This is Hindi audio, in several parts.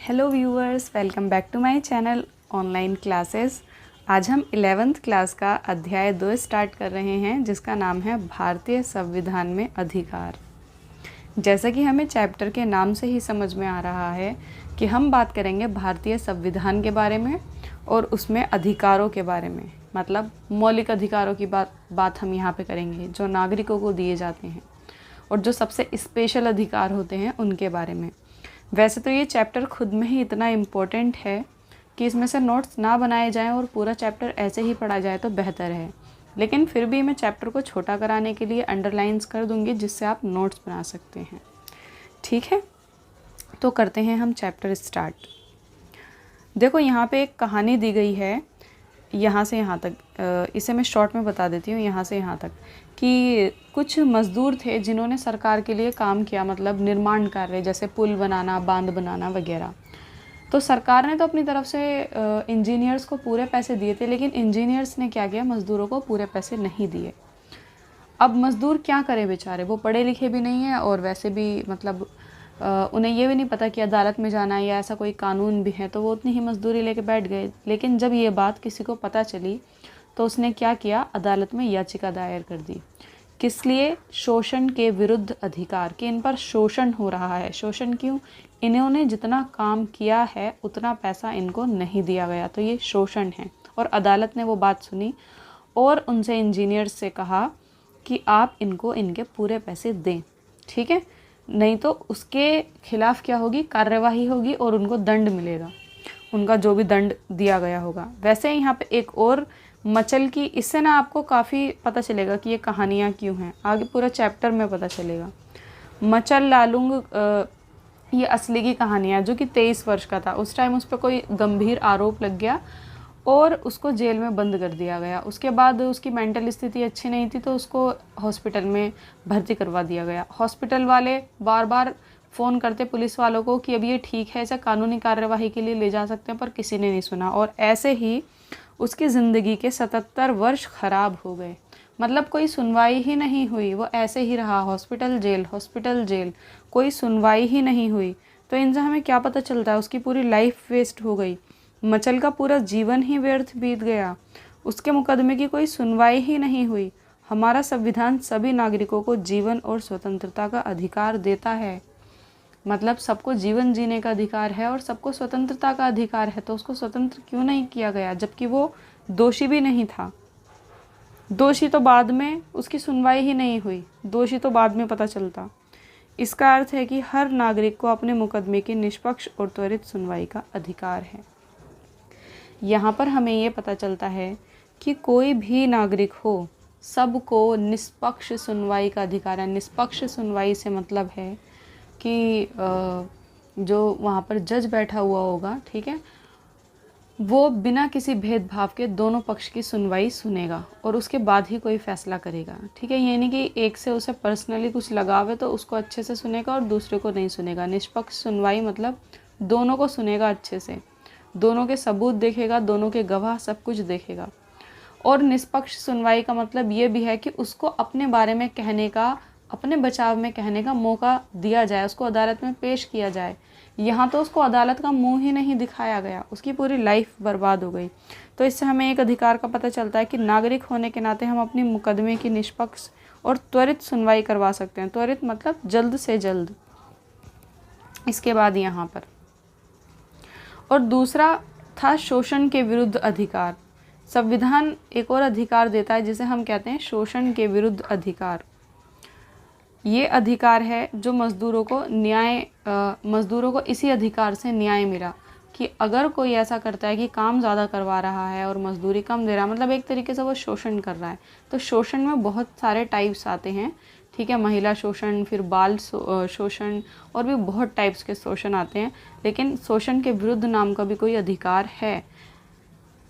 Hello viewers, welcome back to my channel online classes. आज हम 11th क्लास का अध्याय 2 स्टार्ट कर रहे हैं, जिसका नाम है भारतीय संविधान में अधिकार। जैसा कि हमें चैप्टर के नाम से ही समझ में आ रहा है कि हम बात करेंगे भारतीय संविधान के बारे में और उसमें अधिकारों के बारे में, मतलब मौलिक अधिकारों की बात हम यहाँ पे करेंगे जो नागरिकों को दिए जाते हैं और जो सबसे स्पेशल अधिकार होते हैं उनके बारे में। वैसे तो ये चैप्टर खुद में ही इतना इम्पोर्टेंट है कि इसमें से नोट्स ना बनाए जाएं और पूरा चैप्टर ऐसे ही पढ़ा जाए तो बेहतर है, लेकिन फिर भी मैं चैप्टर को छोटा कराने के लिए अंडरलाइंस कर दूंगी जिससे आप नोट्स बना सकते हैं। ठीक है, तो करते हैं हम चैप्टर स्टार्ट। देखो यहाँ पे एक कहानी दी गई है यहाँ से यहाँ तक, इसे मैं शॉर्ट में बता देती हूँ। यहाँ से यहाँ तक कि कुछ मज़दूर थे जिन्होंने सरकार के लिए काम किया, मतलब निर्माण कार्य जैसे पुल बनाना, बांध बनाना वगैरह। तो सरकार ने तो अपनी तरफ से इंजीनियर्स को पूरे पैसे दिए थे, लेकिन इंजीनियर्स ने क्या किया, मज़दूरों को पूरे पैसे नहीं दिए। अब मज़दूर क्या करें बेचारे, वो पढ़े लिखे भी नहीं हैं और वैसे भी मतलब उन्हें ये भी नहीं पता कि अदालत में जाना है या ऐसा कोई कानून भी है, तो वो उतनी ही मजदूरी लेके बैठ गए। लेकिन जब ये बात किसी को पता चली तो उसने क्या किया, अदालत में याचिका दायर कर दी। किस लिए? शोषण के विरुद्ध अधिकार, कि इन पर शोषण हो रहा है। शोषण क्यों? इन्होंने जितना काम किया है उतना पैसा इनको नहीं दिया गया, तो ये शोषण है। और अदालत ने वो बात सुनी और उनसे इंजीनियर्स से कहा कि आप इनको इनके पूरे पैसे दें, ठीक है, नहीं तो उसके खिलाफ क्या होगी, कार्यवाही होगी और उनको दंड मिलेगा, उनका जो भी दंड दिया गया होगा। वैसे यहाँ पे एक और मचल की, इससे ना आपको काफ़ी पता चलेगा कि ये कहानियाँ क्यों हैं, आगे पूरा चैप्टर में पता चलेगा। मचल लालुंग ये असली की कहानियाँ, जो कि 23 वर्ष का था। उस टाइम उस पर कोई गंभीर आरोप लग गया और उसको जेल में बंद कर दिया गया। उसके बाद उसकी मेंटल स्थिति अच्छी नहीं थी तो उसको हॉस्पिटल में भर्ती करवा दिया गया। हॉस्पिटल वाले बार बार फ़ोन करते पुलिस वालों को कि अब ये ठीक है, इसे कानूनी कार्यवाही के लिए ले जा सकते हैं, पर किसी ने नहीं सुना। और ऐसे ही उसकी ज़िंदगी के 77 वर्ष ख़राब हो गए, मतलब कोई सुनवाई ही नहीं हुई, वो ऐसे ही रहा, हॉस्पिटल जेल, कोई सुनवाई ही नहीं हुई। तो इनसे हमें क्या पता चलता है, उसकी पूरी लाइफ वेस्ट हो गई, मचल का पूरा जीवन ही व्यर्थ बीत गया, उसके मुकदमे की कोई सुनवाई ही नहीं हुई। हमारा संविधान सभी नागरिकों को जीवन और स्वतंत्रता का अधिकार देता है, मतलब सबको जीवन जीने का अधिकार है और सबको स्वतंत्रता का अधिकार है, तो उसको स्वतंत्र क्यों नहीं किया गया, जबकि वो दोषी भी नहीं था। दोषी तो बाद में, उसकी सुनवाई ही नहीं हुई, दोषी तो बाद में पता चलता। इसका अर्थ है कि हर नागरिक को अपने मुकदमे की निष्पक्ष और त्वरित सुनवाई का अधिकार है। यहाँ पर हमें ये पता चलता है कि कोई भी नागरिक हो, सबको निष्पक्ष सुनवाई का अधिकार है। निष्पक्ष सुनवाई से मतलब है कि जो वहाँ पर जज बैठा हुआ होगा, ठीक है, वो बिना किसी भेदभाव के दोनों पक्ष की सुनवाई सुनेगा और उसके बाद ही कोई फैसला करेगा, ठीक है। ये नहीं कि एक से उसे पर्सनली कुछ लगाव है तो उसको अच्छे से सुनेगा और दूसरे को नहीं सुनेगा। निष्पक्ष सुनवाई मतलब दोनों को सुनेगा अच्छे से, दोनों के सबूत देखेगा, दोनों के गवाह, सब कुछ देखेगा। और निष्पक्ष सुनवाई का मतलब ये भी है कि उसको अपने बारे में कहने का, अपने बचाव में कहने का मौका दिया जाए, उसको अदालत में पेश किया जाए। यहाँ तो उसको अदालत का मुंह ही नहीं दिखाया गया, उसकी पूरी लाइफ बर्बाद हो गई। तो इससे हमें एक अधिकार का पता चलता है कि नागरिक होने के नाते हम अपनी मुकदमे की निष्पक्ष और त्वरित सुनवाई करवा सकते हैं। त्वरित मतलब जल्द से जल्द। इसके बाद यहाँ पर और दूसरा था शोषण के विरुद्ध अधिकार। संविधान एक और अधिकार देता है जिसे हम कहते हैं शोषण के विरुद्ध अधिकार। ये अधिकार है जो मज़दूरों को इसी अधिकार से न्याय मिला कि अगर कोई ऐसा करता है कि काम ज़्यादा करवा रहा है और मजदूरी कम दे रहा है, मतलब एक तरीके से वो शोषण कर रहा है। तो शोषण में बहुत सारे टाइप्स आते हैं, ठीक है, महिला शोषण, फिर बाल शोषण और भी बहुत टाइप्स के शोषण आते हैं। लेकिन शोषण के विरुद्ध नाम का भी कोई अधिकार है।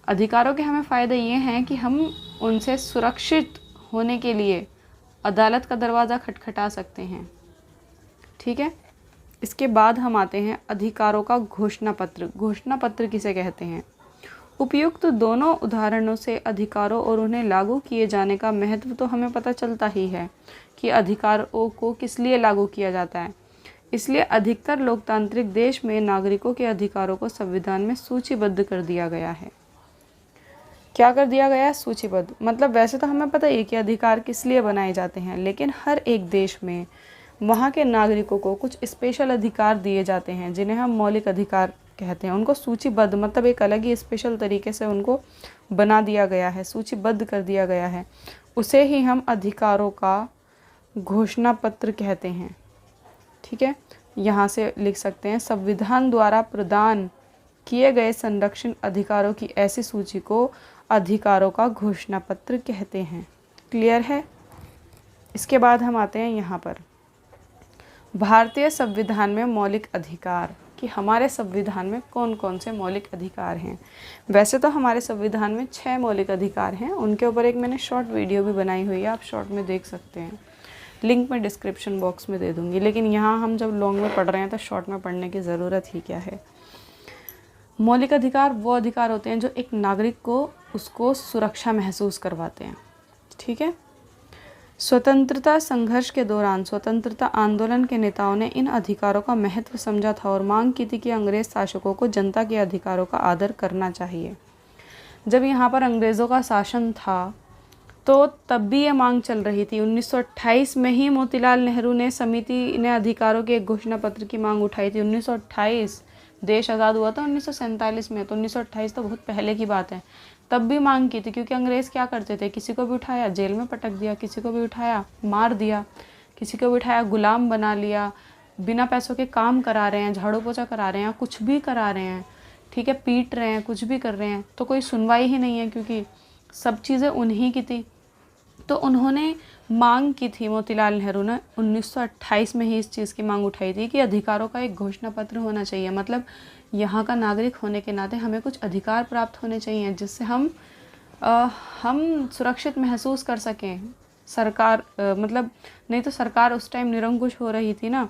अधिकारों के हमें फ़ायदे ये हैं कि हम उनसे सुरक्षित होने के लिए अदालत का दरवाज़ा खटखटा सकते हैं, ठीक है। इसके बाद हम आते हैं अधिकारों का घोषणा पत्र। घोषणा पत्र किसे कहते हैं? उपयुक्त दोनों उदाहरणों से अधिकारों और उन्हें लागू किए जाने का महत्व तो हमें पता चलता ही है कि अधिकारों को किस लिए लागू किया जाता है। इसलिए अधिकतर लोकतांत्रिक देश में नागरिकों के अधिकारों को संविधान में सूचीबद्ध कर दिया गया है। क्या कर दिया गया है? सूचीबद्ध। मतलब वैसे तो हमें पता ही है कि अधिकार किस लिए बनाए जाते हैं, लेकिन हर एक देश में वहाँ के नागरिकों को कुछ स्पेशल अधिकार दिए जाते हैं जिन्हें हम मौलिक अधिकार कहते हैं। उनको सूचीबद्ध मतलब एक अलग ही स्पेशल तरीके से उनको बना दिया गया है, सूचीबद्ध कर दिया गया है। उसे ही हम अधिकारों का घोषणा पत्र कहते हैं। ठीक है, यहाँ से लिख सकते हैं, संविधान द्वारा प्रदान किए गए संरक्षण अधिकारों की ऐसी सूची को अधिकारों का घोषणा पत्र कहते हैं। क्लियर है? इसके बाद हम आते हैं यहाँ पर भारतीय संविधान में मौलिक अधिकार, कि हमारे संविधान में कौन कौन से मौलिक अधिकार हैं। वैसे तो हमारे संविधान में 6 मौलिक अधिकार हैं, उनके ऊपर एक मैंने शॉर्ट वीडियो भी बनाई हुई है, आप शॉर्ट में देख सकते हैं, लिंक मैं डिस्क्रिप्शन बॉक्स में दे दूँगी। लेकिन यहाँ हम जब लॉन्ग में पढ़ रहे हैं तो शॉर्ट में पढ़ने की ज़रूरत ही क्या है। मौलिक अधिकार वो अधिकार होते हैं जो एक नागरिक को उसको सुरक्षा महसूस करवाते हैं। ठीक है, स्वतंत्रता संघर्ष के दौरान स्वतंत्रता आंदोलन के नेताओं ने इन अधिकारों का महत्व समझा था और मांग की थी कि अंग्रेज शासकों को जनता के अधिकारों का आदर करना चाहिए। जब यहाँ पर अंग्रेज़ों का शासन था तो तब भी ये मांग चल रही थी। 1928 में ही मोतीलाल नेहरू ने समिति ने अधिकारों के एक घोषणा पत्र की मांग उठाई थी। 1928 देश आज़ाद हुआ था 1947 में, तो 1928 तो बहुत पहले की बात है। तब भी मांग की थी, क्योंकि अंग्रेज़ क्या करते थे, किसी को भी उठाया जेल में पटक दिया, किसी को भी उठाया मार दिया, किसी को भी उठाया गुलाम बना लिया, बिना पैसों के काम करा रहे हैं, झाड़ू पोछा करा रहे हैं, कुछ भी करा रहे हैं। ठीक है, पीट रहे हैं, कुछ भी कर रहे हैं, तो कोई सुनवाई ही नहीं है, क्योंकि सब चीज़ें उन्हीं की थी। तो उन्होंने मांग की थी, मोतीलाल नेहरू ने 1928 में ही इस चीज़ की मांग उठाई थी कि अधिकारों का एक घोषणा पत्र होना चाहिए। मतलब यहाँ का नागरिक होने के नाते हमें कुछ अधिकार प्राप्त होने चाहिए जिससे हम सुरक्षित महसूस कर सकें। सरकार मतलब नहीं तो सरकार उस टाइम निरंकुश हो रही थी ना,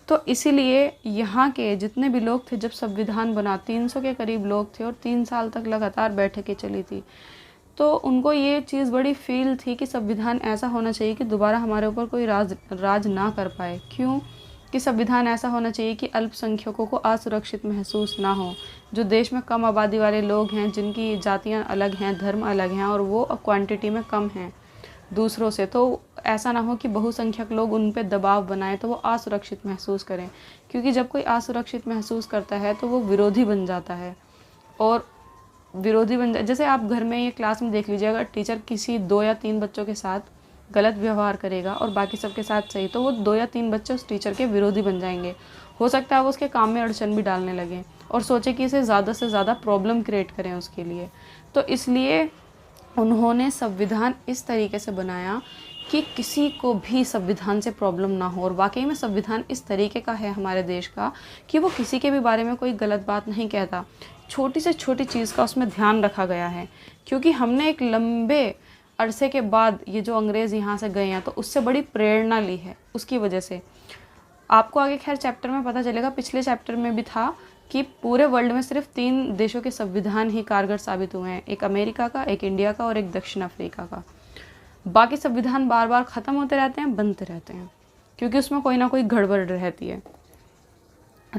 तो इसीलिए यहाँ के जितने भी लोग थे, जब संविधान बना 300 के करीब लोग थे और 3 साल तक लगातार बैठकें चली थी, तो उनको ये चीज़ बड़ी फील थी कि संविधान ऐसा होना चाहिए कि दोबारा हमारे ऊपर कोई राज ना कर पाए। क्यों? कि संविधान ऐसा होना चाहिए कि अल्पसंख्यकों को असुरक्षित महसूस ना हो। जो देश में कम आबादी वाले लोग हैं, जिनकी जातियां अलग हैं, धर्म अलग हैं और वो क्वांटिटी में कम हैं दूसरों से, तो ऐसा ना हो कि बहुसंख्यक लोग उन पर दबाव बनाएं तो वो असुरक्षित महसूस करें। क्योंकि जब कोई असुरक्षित महसूस करता है तो वो विरोधी बन जाता है, और विरोधी बन जाए, जैसे आप घर में ये क्लास में देख लीजिए, अगर टीचर किसी 2 या 3 बच्चों के साथ गलत व्यवहार करेगा और बाकी सबके साथ सही, तो वो 2 या 3 बच्चे उस टीचर के विरोधी बन जाएंगे। हो सकता है वो उसके काम में अड़चन भी डालने लगें और सोचे कि इसे ज़्यादा से ज़्यादा प्रॉब्लम क्रिएट करें उसके लिए। तो इसलिए उन्होंने संविधान इस तरीके से बनाया कि किसी को भी संविधान से प्रॉब्लम ना हो। और वाकई में संविधान इस तरीके का है हमारे देश का कि वो किसी के भी बारे में कोई गलत बात नहीं कहता। छोटी से छोटी चीज़ का उसमें ध्यान रखा गया है, क्योंकि हमने एक लंबे अरसे के बाद ये जो अंग्रेज़ यहाँ से गए हैं तो उससे बड़ी प्रेरणा ली है। उसकी वजह से आपको आगे खैर चैप्टर में पता चलेगा, पिछले चैप्टर में भी था कि पूरे वर्ल्ड में सिर्फ 3 देशों के संविधान ही कारगर साबित हुए हैं, एक अमेरिका का, एक इंडिया का और एक दक्षिण अफ्रीका का। बाकी संविधान बार बार ख़त्म होते रहते हैं, बनते रहते हैं, क्योंकि उसमें कोई ना कोई गड़बड़ रहती है।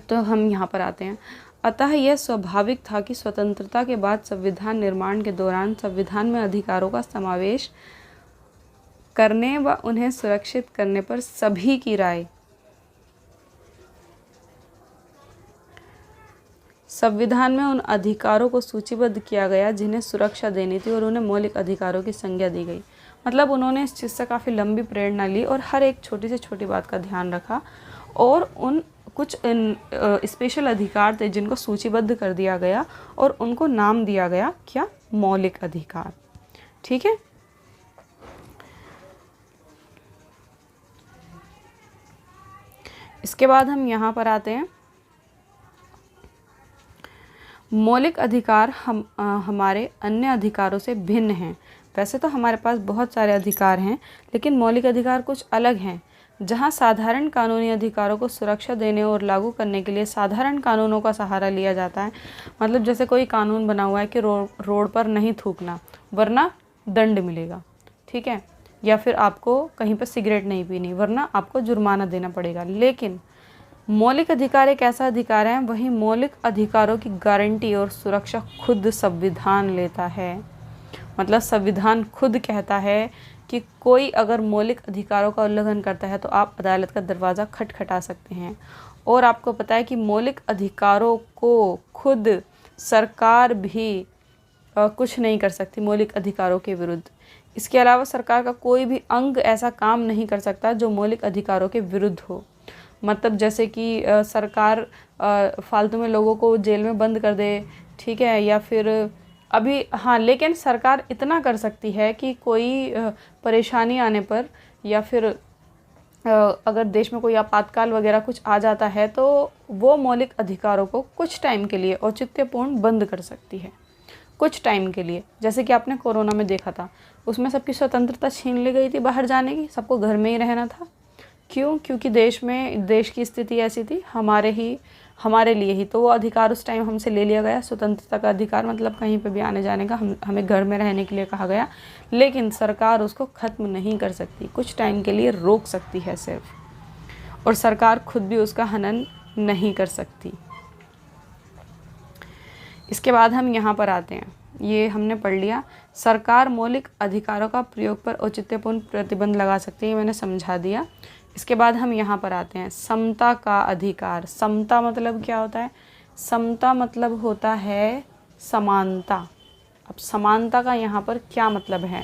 तो हम यहाँ पर आते हैं। अतः यह स्वाभाविक था कि स्वतंत्रता के बाद संविधान निर्माण के दौरान संविधान में अधिकारों का समावेश करने व उन्हें सुरक्षित करने पर सभी की राय संविधान में उन अधिकारों को सूचीबद्ध किया गया जिन्हें सुरक्षा देनी थी और उन्हें मौलिक अधिकारों की संज्ञा दी गई। मतलब उन्होंने इस चीज़ से काफ़ी लंबी प्रेरणा ली और हर एक छोटी से छोटी बात का ध्यान रखा, और उन कुछ स्पेशल अधिकार थे जिनको सूचीबद्ध कर दिया गया और उनको नाम दिया गया क्या? मौलिक अधिकार। ठीक है, इसके बाद हम यहाँ पर आते हैं। मौलिक अधिकार हमारे अन्य अधिकारों से भिन्न हैं। वैसे तो हमारे पास बहुत सारे अधिकार हैं, लेकिन मौलिक अधिकार कुछ अलग हैं। जहां साधारण कानूनी अधिकारों को सुरक्षा देने और लागू करने के लिए साधारण कानूनों का सहारा लिया जाता है। मतलब जैसे कोई कानून बना हुआ है कि रोड पर नहीं थूकना वरना दंड मिलेगा, ठीक है, या फिर आपको कहीं पर सिगरेट नहीं पीनी वरना आपको जुर्माना देना पड़ेगा। लेकिन मौलिक अधिकार एक ऐसा अधिकार है, वही मौलिक अधिकारों की गारंटी और सुरक्षा खुद संविधान लेता है। मतलब संविधान खुद कहता है कि कोई अगर मौलिक अधिकारों का उल्लंघन करता है तो आप अदालत का दरवाज़ा खटखटा सकते हैं। और आपको पता है कि मौलिक अधिकारों को खुद सरकार भी कुछ नहीं कर सकती मौलिक अधिकारों के विरुद्ध। इसके अलावा सरकार का कोई भी अंग ऐसा काम नहीं कर सकता जो मौलिक अधिकारों के विरुद्ध हो। मतलब जैसे कि सरकार फालतू में लोगों को जेल में बंद कर दे, ठीक है, या फिर अभी हाँ, लेकिन सरकार इतना कर सकती है कि कोई परेशानी आने पर या फिर अगर देश में कोई आपातकाल वगैरह कुछ आ जाता है तो वो मौलिक अधिकारों को कुछ टाइम के लिए औचित्यपूर्ण बंद कर सकती है, कुछ टाइम के लिए। जैसे कि आपने कोरोना में देखा था, उसमें सबकी स्वतंत्रता छीन ली गई थी बाहर जाने की, सबको घर में ही रहना था। क्यों? क्योंकि देश की स्थिति ऐसी थी, हमारे लिए ही, तो वो अधिकार उस टाइम हमसे ले लिया गया, स्वतंत्रता का अधिकार, मतलब कहीं पे भी आने जाने का, हमें घर में रहने के लिए कहा गया। लेकिन सरकार उसको ख़त्म नहीं कर सकती, कुछ टाइम के लिए रोक सकती है सिर्फ, और सरकार खुद भी उसका हनन नहीं कर सकती। इसके बाद हम यहाँ पर आते हैं, ये हमने पढ़ लिया, सरकार मौलिक अधिकारों का प्रयोग पर औचित्यपूर्ण प्रतिबंध लगा सकती है, मैंने समझा दिया। इसके बाद हम यहाँ पर आते हैं, समता का अधिकार। समता मतलब क्या होता है? समता मतलब होता है समानता। अब समानता का यहाँ पर क्या मतलब है?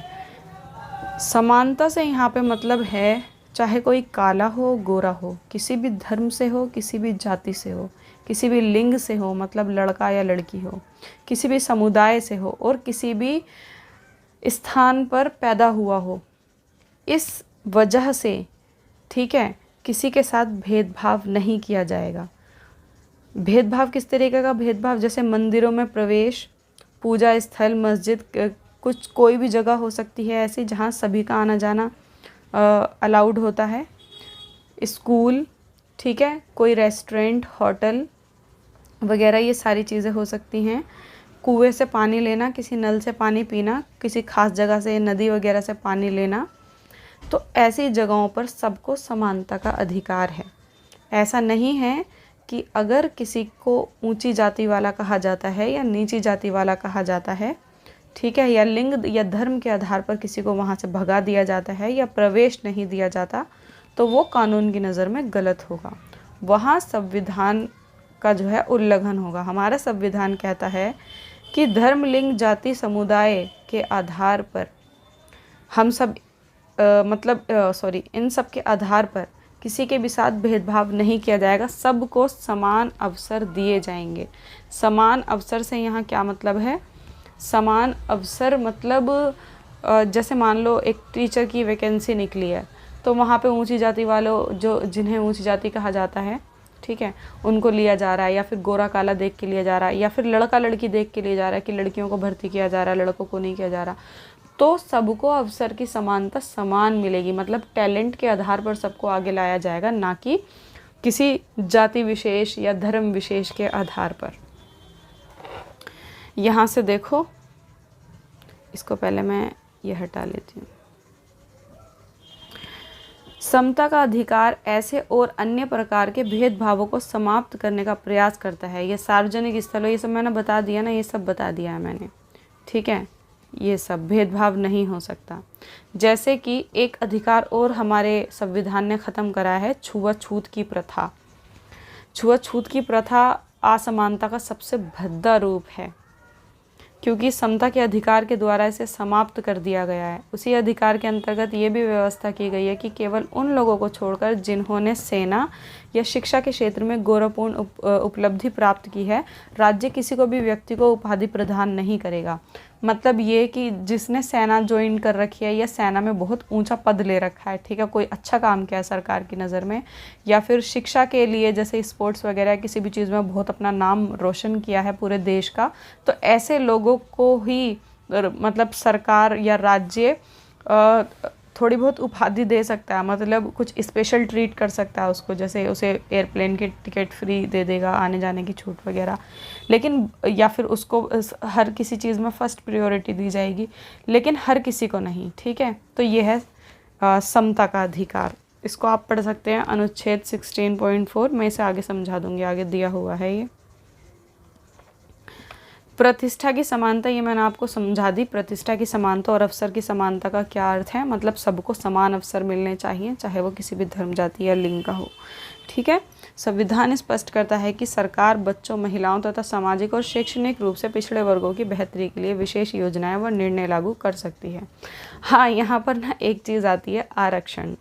समानता से यहाँ पे मतलब है चाहे कोई काला हो गोरा हो, किसी भी धर्म से हो, किसी भी जाति से हो, किसी भी लिंग से हो, मतलब लड़का या लड़की हो, किसी भी समुदाय से हो, और किसी भी स्थान पर पैदा हुआ हो, इस वजह से, ठीक है, किसी के साथ भेदभाव नहीं किया जाएगा। भेदभाव किस तरीके का भेदभाव? जैसे मंदिरों में प्रवेश, पूजा स्थल, मस्जिद, कोई भी जगह हो सकती है ऐसी जहाँ सभी का आना जाना अलाउड होता है। स्कूल, ठीक है, कोई रेस्टोरेंट, होटल वगैरह, ये सारी चीज़ें हो सकती हैं। कुएं से पानी लेना, किसी नल से पानी पीना, किसी खास जगह से, नदी वगैरह से पानी लेना, तो ऐसी जगहों पर सबको समानता का अधिकार है। ऐसा नहीं है कि अगर किसी को ऊंची जाति वाला कहा जाता है या नीची जाति वाला कहा जाता है, ठीक है, या लिंग या धर्म के आधार पर किसी को वहाँ से भगा दिया जाता है या प्रवेश नहीं दिया जाता, तो वो कानून की नज़र में गलत होगा, वहाँ संविधान का जो है उल्लंघन होगा। हमारा संविधान कहता है कि धर्म, लिंग, जाति, समुदाय के आधार पर हम सब इन सब के आधार पर किसी के भी साथ भेदभाव नहीं किया जाएगा, सबको समान अवसर दिए जाएंगे। समान अवसर से यहाँ क्या मतलब है? समान अवसर मतलब जैसे मान लो एक टीचर की वैकेंसी निकली है, तो वहाँ पे ऊंची जाति वालों जिन्हें ऊंची जाति कहा जाता है, ठीक है, उनको लिया जा रहा है, या फिर गोरा काला देख के लिया जा रहा है, या फिर लड़का लड़की देख के लिया जा रहा है कि लड़कियों को भर्ती किया जा रहा है, लड़कों को नहीं किया जा रहा। तो सबको अवसर की समानता समान मिलेगी, मतलब टैलेंट के आधार पर सबको आगे लाया जाएगा, ना कि किसी जाति विशेष या धर्म विशेष के आधार पर। यहाँ से देखो, इसको पहले मैं ये हटा लेती हूँ। समता का अधिकार ऐसे और अन्य प्रकार के भेदभावों को समाप्त करने का प्रयास करता है। ये सार्वजनिक स्थलों, ये सब मैंने बता दिया ना, ये सब बता दिया है मैंने, ठीक है, ये सब भेदभाव नहीं हो सकता। जैसे कि एक अधिकार और हमारे संविधान ने ख़त्म करा है, छुआछूत की प्रथा। छुआछूत की प्रथा असमानता का सबसे भद्दा रूप है, क्योंकि समता के अधिकार के द्वारा इसे समाप्त कर दिया गया है। उसी अधिकार के अंतर्गत ये भी व्यवस्था की गई है कि केवल उन लोगों को छोड़कर जिन्होंने सेना या शिक्षा के क्षेत्र में गौरवपूर्ण उपलब्धि प्राप्त की है, राज्य किसी को भी व्यक्ति को उपाधि प्रदान नहीं करेगा। मतलब ये कि जिसने सेना ज्वाइन कर रखी है या सेना में बहुत ऊंचा पद ले रखा है, ठीक है, कोई अच्छा काम किया है सरकार की नज़र में, या फिर शिक्षा के लिए जैसे स्पोर्ट्स वगैरह किसी भी चीज़ में बहुत अपना नाम रोशन किया है पूरे देश का, तो ऐसे लोगों को ही मतलब सरकार या राज्य थोड़ी बहुत उपाधि दे सकता है, मतलब कुछ स्पेशल ट्रीट कर सकता है उसको, जैसे उसे एयरप्लेन की टिकट फ्री दे देगा, आने जाने की छूट वगैरह, लेकिन या फिर उसको हर किसी चीज़ में फ़र्स्ट प्रायोरिटी दी जाएगी, लेकिन हर किसी को नहीं, ठीक है। तो ये है समता का अधिकार। इसको आप पढ़ सकते हैं अनुच्छेद 16.4। मैं इसे आगे समझा दूंगी, आगे दिया हुआ है ये। प्रतिष्ठा की समानता, ये मैंने आपको समझा दी। प्रतिष्ठा की समानता और अवसर की समानता का क्या अर्थ है, मतलब सबको समान अवसर मिलने चाहिए, चाहे वो किसी भी धर्म, जाति या लिंग का हो। ठीक है। संविधान स्पष्ट करता है कि सरकार बच्चों, महिलाओं तथा सामाजिक और शैक्षणिक रूप से पिछड़े वर्गों की बेहतरी के लिए विशेष योजनाएं व निर्णय लागू कर सकती है। हाँ, यहाँ पर ना एक चीज़ आती है, आरक्षण।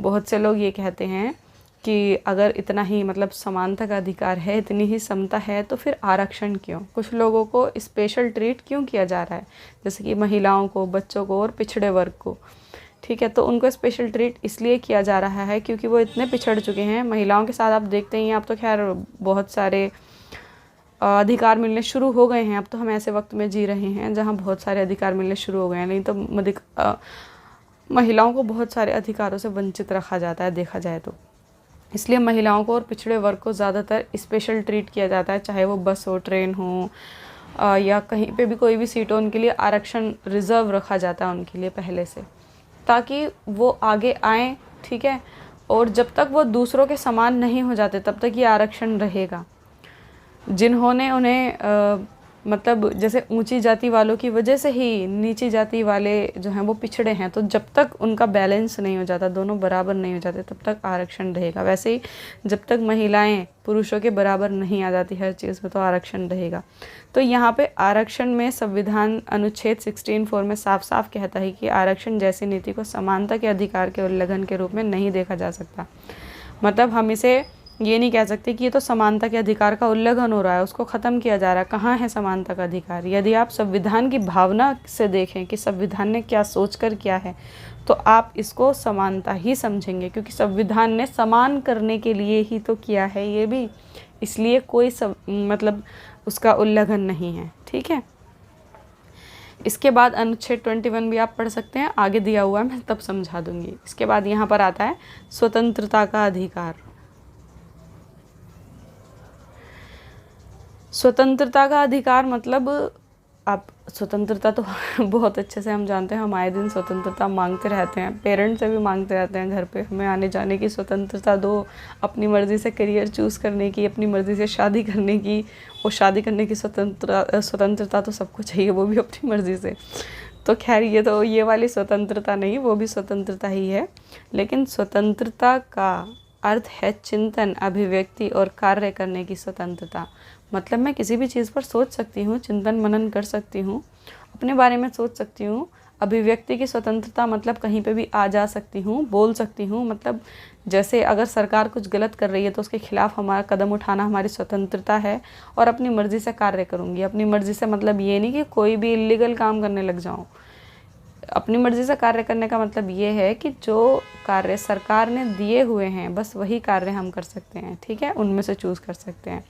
बहुत से लोग ये कहते हैं कि अगर इतना ही मतलब समानता का अधिकार है, इतनी ही समता है, तो फिर आरक्षण क्यों? कुछ लोगों को स्पेशल ट्रीट क्यों किया जा रहा है, जैसे कि महिलाओं को, बच्चों को और पिछड़े वर्ग को। ठीक है, तो उनको स्पेशल ट्रीट इसलिए किया जा रहा है क्योंकि वो इतने पिछड़ चुके हैं। महिलाओं के साथ आप देखते ही हैं, अब तो खैर बहुत सारे अधिकार मिलने शुरू हो गए हैं। अब तो हम ऐसे वक्त में जी रहे हैं जहाँ बहुत सारे अधिकार मिलने शुरू हो गए हैं, नहीं तो महिलाओं को बहुत सारे अधिकारों से वंचित रखा जाता है, देखा जाए तो। इसलिए महिलाओं को और पिछड़े वर्ग को ज़्यादातर स्पेशल ट्रीट किया जाता है, चाहे वो बस हो, ट्रेन हो या कहीं पे भी कोई भी सीट हो, उनके लिए आरक्षण रिज़र्व रखा जाता है उनके लिए पहले से, ताकि वो आगे आएँ। ठीक है, और जब तक वो दूसरों के समान नहीं हो जाते तब तक ये आरक्षण रहेगा। जिन्होंने उन्हें मतलब जैसे ऊंची जाति वालों की वजह से ही नीची जाति वाले जो हैं वो पिछड़े हैं, तो जब तक उनका बैलेंस नहीं हो जाता, दोनों बराबर नहीं हो जाते, तब तक आरक्षण रहेगा। वैसे ही जब तक महिलाएं पुरुषों के बराबर नहीं आ जाती हर चीज़ में, तो आरक्षण रहेगा। तो यहाँ पे आरक्षण में संविधान अनुच्छेद 16.4 में साफ साफ कहता है कि आरक्षण जैसी नीति को समानता के अधिकार के उल्लंघन के रूप में नहीं देखा जा सकता। मतलब हम इसे ये नहीं कह सकते कि ये तो समानता के अधिकार का उल्लंघन हो रहा है, उसको ख़त्म किया जा रहा है। कहाँ है समानता का अधिकार? यदि आप संविधान की भावना से देखें कि संविधान ने क्या सोचकर किया है, तो आप इसको समानता ही समझेंगे, क्योंकि संविधान ने समान करने के लिए ही तो किया है ये भी, इसलिए कोई मतलब उसका उल्लंघन नहीं है। ठीक है। इसके बाद अनुच्छेद 21 भी आप पढ़ सकते हैं, आगे दिया हुआ है, मैं तब समझा दूंगी। इसके बाद यहाँ पर आता है स्वतंत्रता का अधिकार। स्वतंत्रता का अधिकार मतलब आप स्वतंत्रता तो बहुत अच्छे से हम जानते हैं, हम आए दिन स्वतंत्रता मांगते रहते हैं, पेरेंट्स से भी मांगते रहते हैं घर पे, हमें आने जाने की स्वतंत्रता दो, अपनी मर्ज़ी से करियर चूज़ करने की, अपनी मर्ज़ी से शादी करने की, और शादी करने की स्वतंत्रता तो सबको चाहिए, वो भी अपनी मर्ज़ी से। तो खैर ये वाली स्वतंत्रता नहीं, वो भी स्वतंत्रता ही है, लेकिन स्वतंत्रता का अर्थ है चिंतन, अभिव्यक्ति और कार्य करने की स्वतंत्रता। मतलब मैं किसी भी चीज़ पर सोच सकती हूँ, चिंतन मनन कर सकती हूँ, अपने बारे में सोच सकती हूँ। अभिव्यक्ति की स्वतंत्रता मतलब कहीं पे भी आ जा सकती हूँ, बोल सकती हूँ। मतलब जैसे अगर सरकार कुछ गलत कर रही है तो उसके खिलाफ हमारा कदम उठाना हमारी स्वतंत्रता है, और अपनी मर्ज़ी से कार्य करूँगी। अपनी मर्ज़ी से मतलब ये नहीं कि कोई भी इल्लीगल काम करने लग जाऊँ। अपनी मर्ज़ी से कार्य करने का मतलब ये है कि जो कार्य सरकार ने दिए हुए हैं बस वही कार्य हम कर सकते हैं। ठीक है, उनमें से चूज़ कर सकते हैं।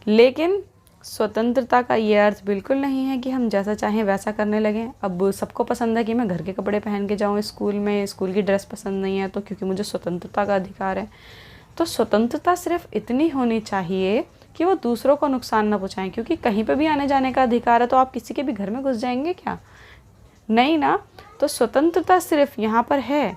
लेकिन स्वतंत्रता का ये अर्थ बिल्कुल नहीं है कि हम जैसा चाहें वैसा करने लगें। अब सबको पसंद है कि मैं घर के कपड़े पहन के जाऊँ स्कूल में, स्कूल की ड्रेस पसंद नहीं है तो क्योंकि मुझे स्वतंत्रता का अधिकार है। तो स्वतंत्रता सिर्फ इतनी होनी चाहिए कि वो दूसरों को नुकसान ना पहुँचाएं, क्योंकि कहीं पर भी आने जाने का अधिकार है, तो आप किसी के भी घर में घुस जाएंगे क्या? नहीं ना। तो स्वतंत्रता सिर्फ यहाँ पर है,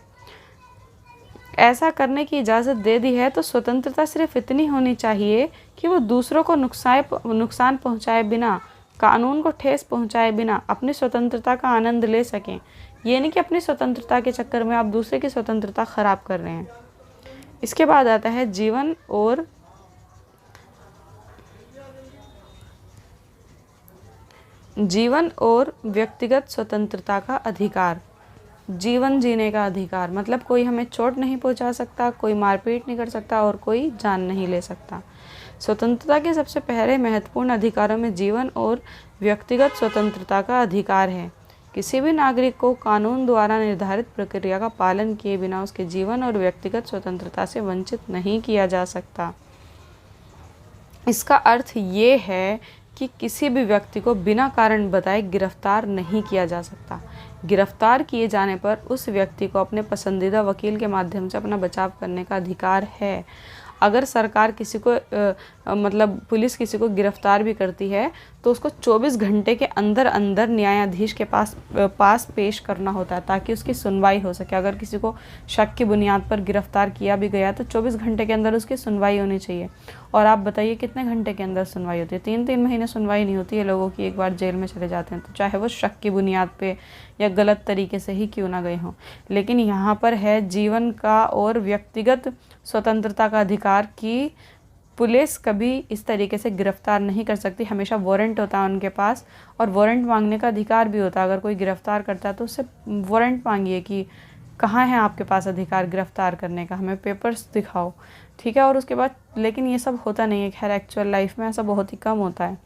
ऐसा करने की इजाज़त दे दी है, तो स्वतंत्रता सिर्फ इतनी होनी चाहिए कि वो दूसरों को नुकसान पहुँचाए बिना, कानून को ठेस पहुँचाए बिना अपनी स्वतंत्रता का आनंद ले सकें। ये नहीं कि अपनी स्वतंत्रता के चक्कर में आप दूसरे की स्वतंत्रता ख़राब कर रहे हैं। इसके बाद आता है जीवन और व्यक्तिगत स्वतंत्रता का अधिकार। जीवन जीने का अधिकार मतलब कोई हमें चोट नहीं पहुंचा सकता, कोई मारपीट नहीं कर सकता और कोई जान नहीं ले सकता। स्वतंत्रता के सबसे पहले महत्वपूर्ण अधिकारों में जीवन और व्यक्तिगत स्वतंत्रता का अधिकार है। किसी भी नागरिक को कानून द्वारा निर्धारित प्रक्रिया का पालन किए बिना उसके जीवन और व्यक्तिगत स्वतंत्रता से वंचित नहीं किया जा सकता। इसका अर्थ ये है कि किसी भी व्यक्ति को बिना कारण बताए गिरफ्तार नहीं किया जा सकता। गिरफ्तार किए जाने पर उस व्यक्ति को अपने पसंदीदा वकील के माध्यम से अपना बचाव करने का अधिकार है। अगर सरकार किसी को मतलब पुलिस किसी को गिरफ्तार भी करती है तो उसको 24 घंटे के अंदर अंदर न्यायाधीश के पास पेश करना होता है ताकि उसकी सुनवाई हो सके। अगर किसी को शक की बुनियाद पर गिरफ्तार किया भी गया तो 24 घंटे के अंदर उसकी सुनवाई होनी चाहिए। और आप बताइए कितने घंटे के अंदर सुनवाई होती है? 3-3 महीने सुनवाई नहीं होती है लोगों की, एक बार जेल में चले जाते हैं, तो चाहे वो शक की बुनियाद पे या गलत तरीके से ही क्यों ना गए हों। लेकिन यहाँ पर है जीवन का और व्यक्तिगत स्वतंत्रता का अधिकार कि पुलिस कभी इस तरीके से गिरफ्तार नहीं कर सकती। हमेशा वारंट होता है उनके पास, और वारंट मांगने का अधिकार भी होता है। अगर कोई गिरफ्तार करता है तो उससे वारंट मांगिए कि कहाँ है आपके पास अधिकार गिरफ्तार करने का, हमें पेपर्स दिखाओ, ठीक है। और उसके बाद लेकिन ये सब होता नहीं है, खैर एक्चुअल लाइफ में ऐसा बहुत ही कम होता है।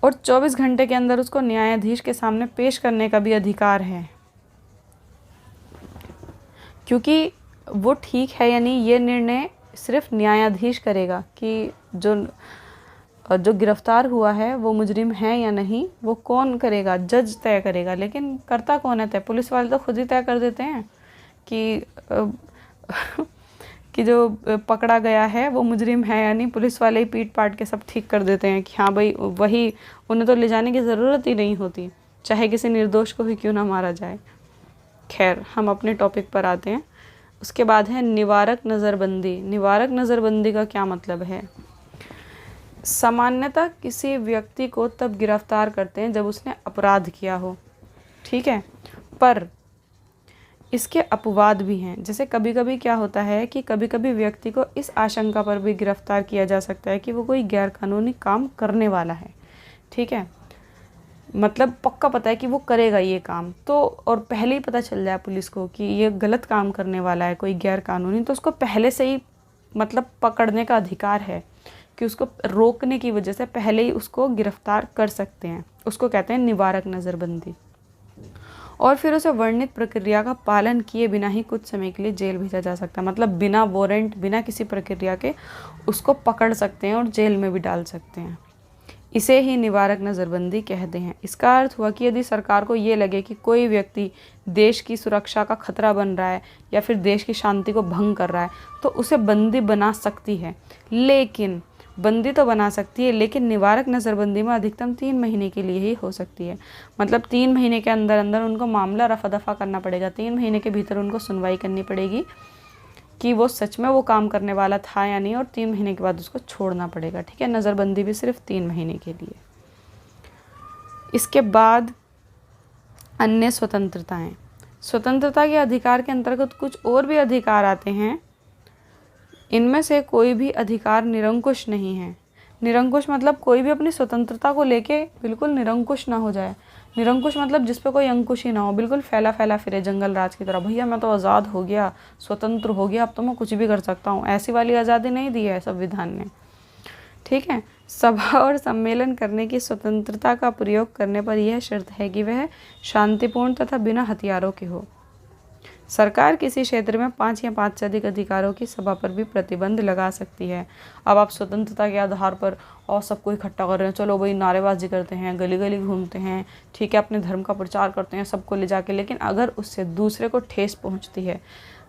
और 24 घंटे के अंदर उसको न्यायाधीश के सामने पेश करने का भी अधिकार है, क्योंकि वो ठीक है या नहीं ये निर्णय सिर्फ न्यायाधीश करेगा कि जो गिरफ्तार हुआ है वो मुजरिम है या नहीं, वो कौन करेगा? जज तय करेगा। लेकिन करता कौन है तय? पुलिस वाले तो खुद ही तय कर देते हैं कि कि जो पकड़ा गया है वो मुजरिम है या नहीं। पुलिस वाले ही पीट पाट के सब ठीक कर देते हैं कि हाँ भाई वही, उन्हें तो ले जाने की ज़रूरत ही नहीं होती, चाहे किसी निर्दोष को ही क्यों ना मारा जाए। खैर हम अपने टॉपिक पर आते हैं। उसके बाद है निवारक नज़रबंदी। निवारक नज़रबंदी का क्या मतलब है? सामान्यतः किसी व्यक्ति को तब गिरफ्तार करते हैं जब उसने अपराध किया हो, ठीक है, पर इसके अपवाद भी हैं। जैसे कभी कभी क्या होता है कि कभी कभी व्यक्ति को इस आशंका पर भी गिरफ्तार किया जा सकता है कि वो कोई गैरकानूनी काम करने वाला है, ठीक है, मतलब पक्का पता है कि वो करेगा ये काम, तो और पहले ही पता चल जाए पुलिस को कि ये गलत काम करने वाला है, कोई गैर कानूनी, तो उसको पहले से ही मतलब पकड़ने का अधिकार है कि उसको रोकने की वजह से पहले ही उसको गिरफ्तार कर सकते हैं। उसको कहते हैं निवारक नज़रबंदी। और फिर उसे वर्णित प्रक्रिया का पालन किए बिना ही कुछ समय के लिए जेल भेजा जा सकता है। मतलब बिना वारंट, बिना किसी प्रक्रिया के उसको पकड़ सकते हैं और जेल में भी डाल सकते हैं। इसे ही निवारक नज़रबंदी कहते हैं। इसका अर्थ हुआ कि यदि सरकार को ये लगे कि कोई व्यक्ति देश की सुरक्षा का खतरा बन रहा है या फिर देश की शांति को भंग कर रहा है तो उसे बंदी बना सकती है। लेकिन बंदी तो बना सकती है, लेकिन निवारक नज़रबंदी में अधिकतम 3 महीने के लिए ही हो सकती है। मतलब 3 महीने के अंदर अंदर उनको मामला रफा दफा करना पड़ेगा। 3 महीने के भीतर उनको सुनवाई करनी पड़ेगी कि वो सच में वो काम करने वाला था या नहीं, और 3 महीने के बाद उसको छोड़ना पड़ेगा, ठीक है। नज़रबंदी भी सिर्फ 3 महीने के लिए। इसके बाद अन्य स्वतंत्रताएं। स्वतंत्रता के अधिकार के अंतर्गत कुछ और भी अधिकार आते हैं। इनमें से कोई भी अधिकार निरंकुश नहीं है। निरंकुश मतलब कोई भी अपनी स्वतंत्रता को लेके बिल्कुल निरंकुश ना हो जाए। निरंकुश मतलब जिस पे कोई अंकुश ही ना हो, बिल्कुल फैला फैला फिरे जंगल राज की तरह। भैया मैं तो आज़ाद हो गया, स्वतंत्र हो गया, अब तो मैं कुछ भी कर सकता हूँ, ऐसी वाली आज़ादी नहीं दी है संविधान ने, ठीक है। सभा और सम्मेलन करने की स्वतंत्रता का प्रयोग करने पर यह शर्त है कि वह शांतिपूर्ण तथा बिना हथियारों के हो। सरकार किसी क्षेत्र में 5 या 5 से अधिक अधिकारों की सभा पर भी प्रतिबंध लगा सकती है। अब आप स्वतंत्रता के आधार पर और सबको इकट्ठा कर रहे हैं, चलो भाई नारेबाजी करते हैं, गली गली घूमते हैं, ठीक है, अपने धर्म का प्रचार करते हैं सबको ले जाके, लेकिन अगर उससे दूसरे को ठेस पहुंचती है,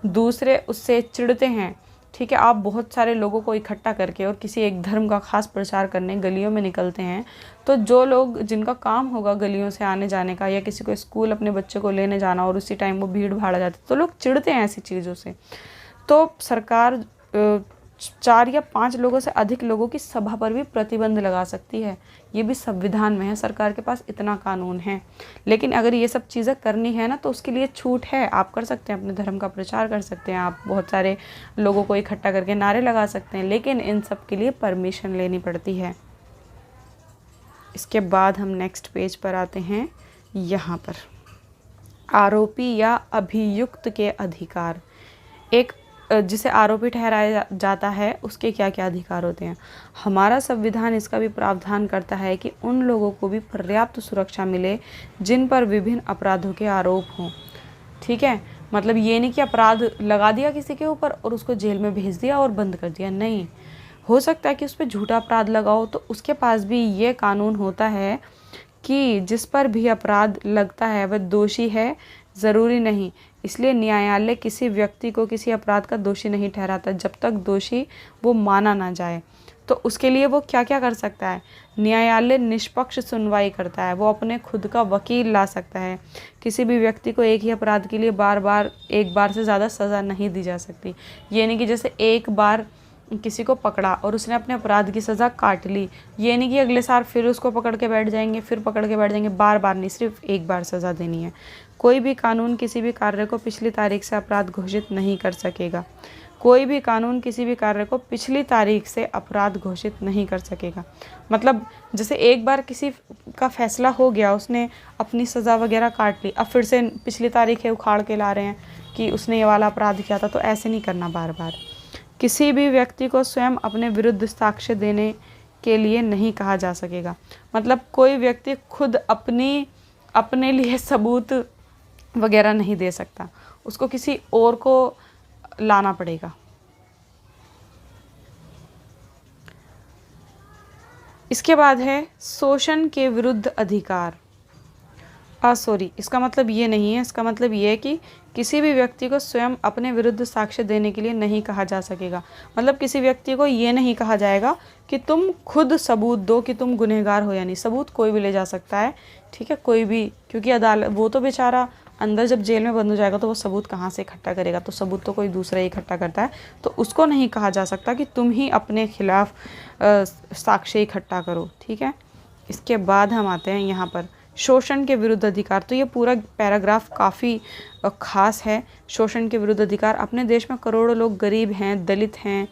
दूसरे उससे चिढ़ते हैं, ठीक है, आप बहुत सारे लोगों को इकट्ठा करके और किसी एक धर्म का खास प्रचार करने गलियों में निकलते हैं, तो जो लोग जिनका काम होगा गलियों से आने जाने का या किसी को स्कूल अपने बच्चे को लेने जाना और उसी टाइम वो भीड़ भाड़ आ जाती है, तो लोग चिढ़ते हैं ऐसी चीज़ों से। तो सरकार 4 या 5 लोगों से अधिक लोगों की सभा पर भी प्रतिबंध लगा सकती है। ये भी संविधान में है, सरकार के पास इतना कानून है। लेकिन अगर ये सब चीज़ें करनी है ना तो उसके लिए छूट है, आप कर सकते हैं, अपने धर्म का प्रचार कर सकते हैं, आप बहुत सारे लोगों को इकट्ठा करके नारे लगा सकते हैं, लेकिन इन सब के लिए परमिशन लेनी पड़ती है। इसके बाद हम नेक्स्ट पेज पर आते हैं। यहाँ पर आरोपी या अभियुक्त के अधिकार। एक जिसे आरोपी ठहराया जाता है उसके क्या क्या अधिकार होते हैं। हमारा संविधान इसका भी प्रावधान करता है कि उन लोगों को भी पर्याप्त सुरक्षा मिले जिन पर विभिन्न अपराधों के आरोप हों, ठीक है। मतलब ये नहीं कि अपराध लगा दिया किसी के ऊपर और उसको जेल में भेज दिया और बंद कर दिया, नहीं। हो सकता है कि उस पर झूठा अपराध लगाओ, तो उसके पास भी ये कानून होता है कि जिस पर भी अपराध लगता है वह दोषी है, ज़रूरी नहीं। इसलिए न्यायालय किसी व्यक्ति को किसी अपराध का दोषी नहीं ठहराता जब तक दोषी वो माना ना जाए। तो उसके लिए वो क्या क्या कर सकता है? न्यायालय निष्पक्ष सुनवाई करता है, वो अपने खुद का वकील ला सकता है। किसी भी व्यक्ति को एक ही अपराध के लिए एक बार से ज़्यादा सज़ा नहीं दी जा सकती। ये नहीं कि जैसे एक बार किसी को पकड़ा और उसने अपने अपराध की सज़ा काट ली, ये नहीं कि अगले साल फिर उसको पकड़ के बैठ जाएंगे, फिर पकड़ के बैठ जाएंगे। बार बार नहीं, सिर्फ एक बार सज़ा देनी है। कोई भी कानून किसी भी कार्य को पिछली तारीख से अपराध घोषित नहीं कर सकेगा। कोई भी कानून किसी भी कार्य को पिछली तारीख से अपराध घोषित नहीं कर सकेगा। मतलब जैसे एक बार किसी का फैसला हो गया, उसने अपनी सज़ा वगैरह काट ली, अब फिर से पिछली तारीख है उखाड़ के ला रहे हैं कि उसने ये वाला अपराध किया था, तो ऐसे नहीं करना बार बार। किसी भी व्यक्ति को स्वयं अपने विरुद्ध साक्ष्य देने के लिए नहीं कहा जा सकेगा। मतलब कोई व्यक्ति खुद अपने लिए सबूत वगैरह नहीं दे सकता, उसको किसी और को लाना पड़ेगा। इसके बाद है शोषण के विरुद्ध अधिकार। इसका मतलब ये नहीं है। इसका मतलब ये है कि किसी भी व्यक्ति को स्वयं अपने विरुद्ध साक्ष्य देने के लिए नहीं कहा जा सकेगा। मतलब किसी व्यक्ति को ये नहीं कहा जाएगा कि तुम खुद सबूत दो कि तुम गुनहगार हो या नहीं। सबूत कोई भी ले जा सकता है, ठीक है, कोई भी, क्योंकि अदालत, वो तो बेचारा अंदर जब जेल में बंद हो जाएगा तो वो सबूत कहाँ से इकट्ठा करेगा? तो सबूत तो कोई दूसरा ही इकट्ठा करता है। तो उसको नहीं कहा जा सकता कि तुम ही अपने खिलाफ साक्ष्य इकट्ठा करो, ठीक है। इसके बाद हम आते हैं यहाँ पर शोषण के विरुद्ध अधिकार। तो ये पूरा पैराग्राफ काफ़ी खास है। शोषण के विरुद्ध अधिकार। अपने देश में करोड़ों लोग गरीब हैं, दलित हैं,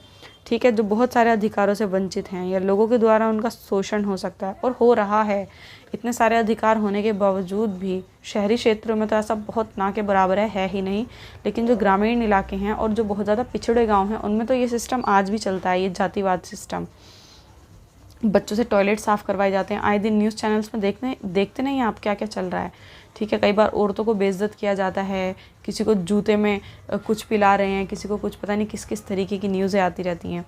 ठीक है, जो बहुत सारे अधिकारों से वंचित हैं या लोगों के द्वारा उनका शोषण हो सकता है और हो रहा है। इतने सारे अधिकार होने के बावजूद भी शहरी क्षेत्रों में तो ऐसा बहुत ना के बराबर है ही नहीं। लेकिन जो ग्रामीण इलाके हैं और जो बहुत ज़्यादा पिछड़े गाँव हैं, उनमें तो ये सिस्टम आज भी चलता है, ये जातिवाद सिस्टम। बच्चों से टॉयलेट साफ़ करवाए जाते हैं। आए दिन न्यूज़ चैनल्स में देखते नहीं आप क्या क्या चल रहा है, ठीक है। कई बार औरतों को बेइज्जत किया जाता है, किसी को जूते में कुछ पिला रहे हैं, किसी को कुछ, पता नहीं किस किस तरीके की न्यूज़ें आती रहती हैं।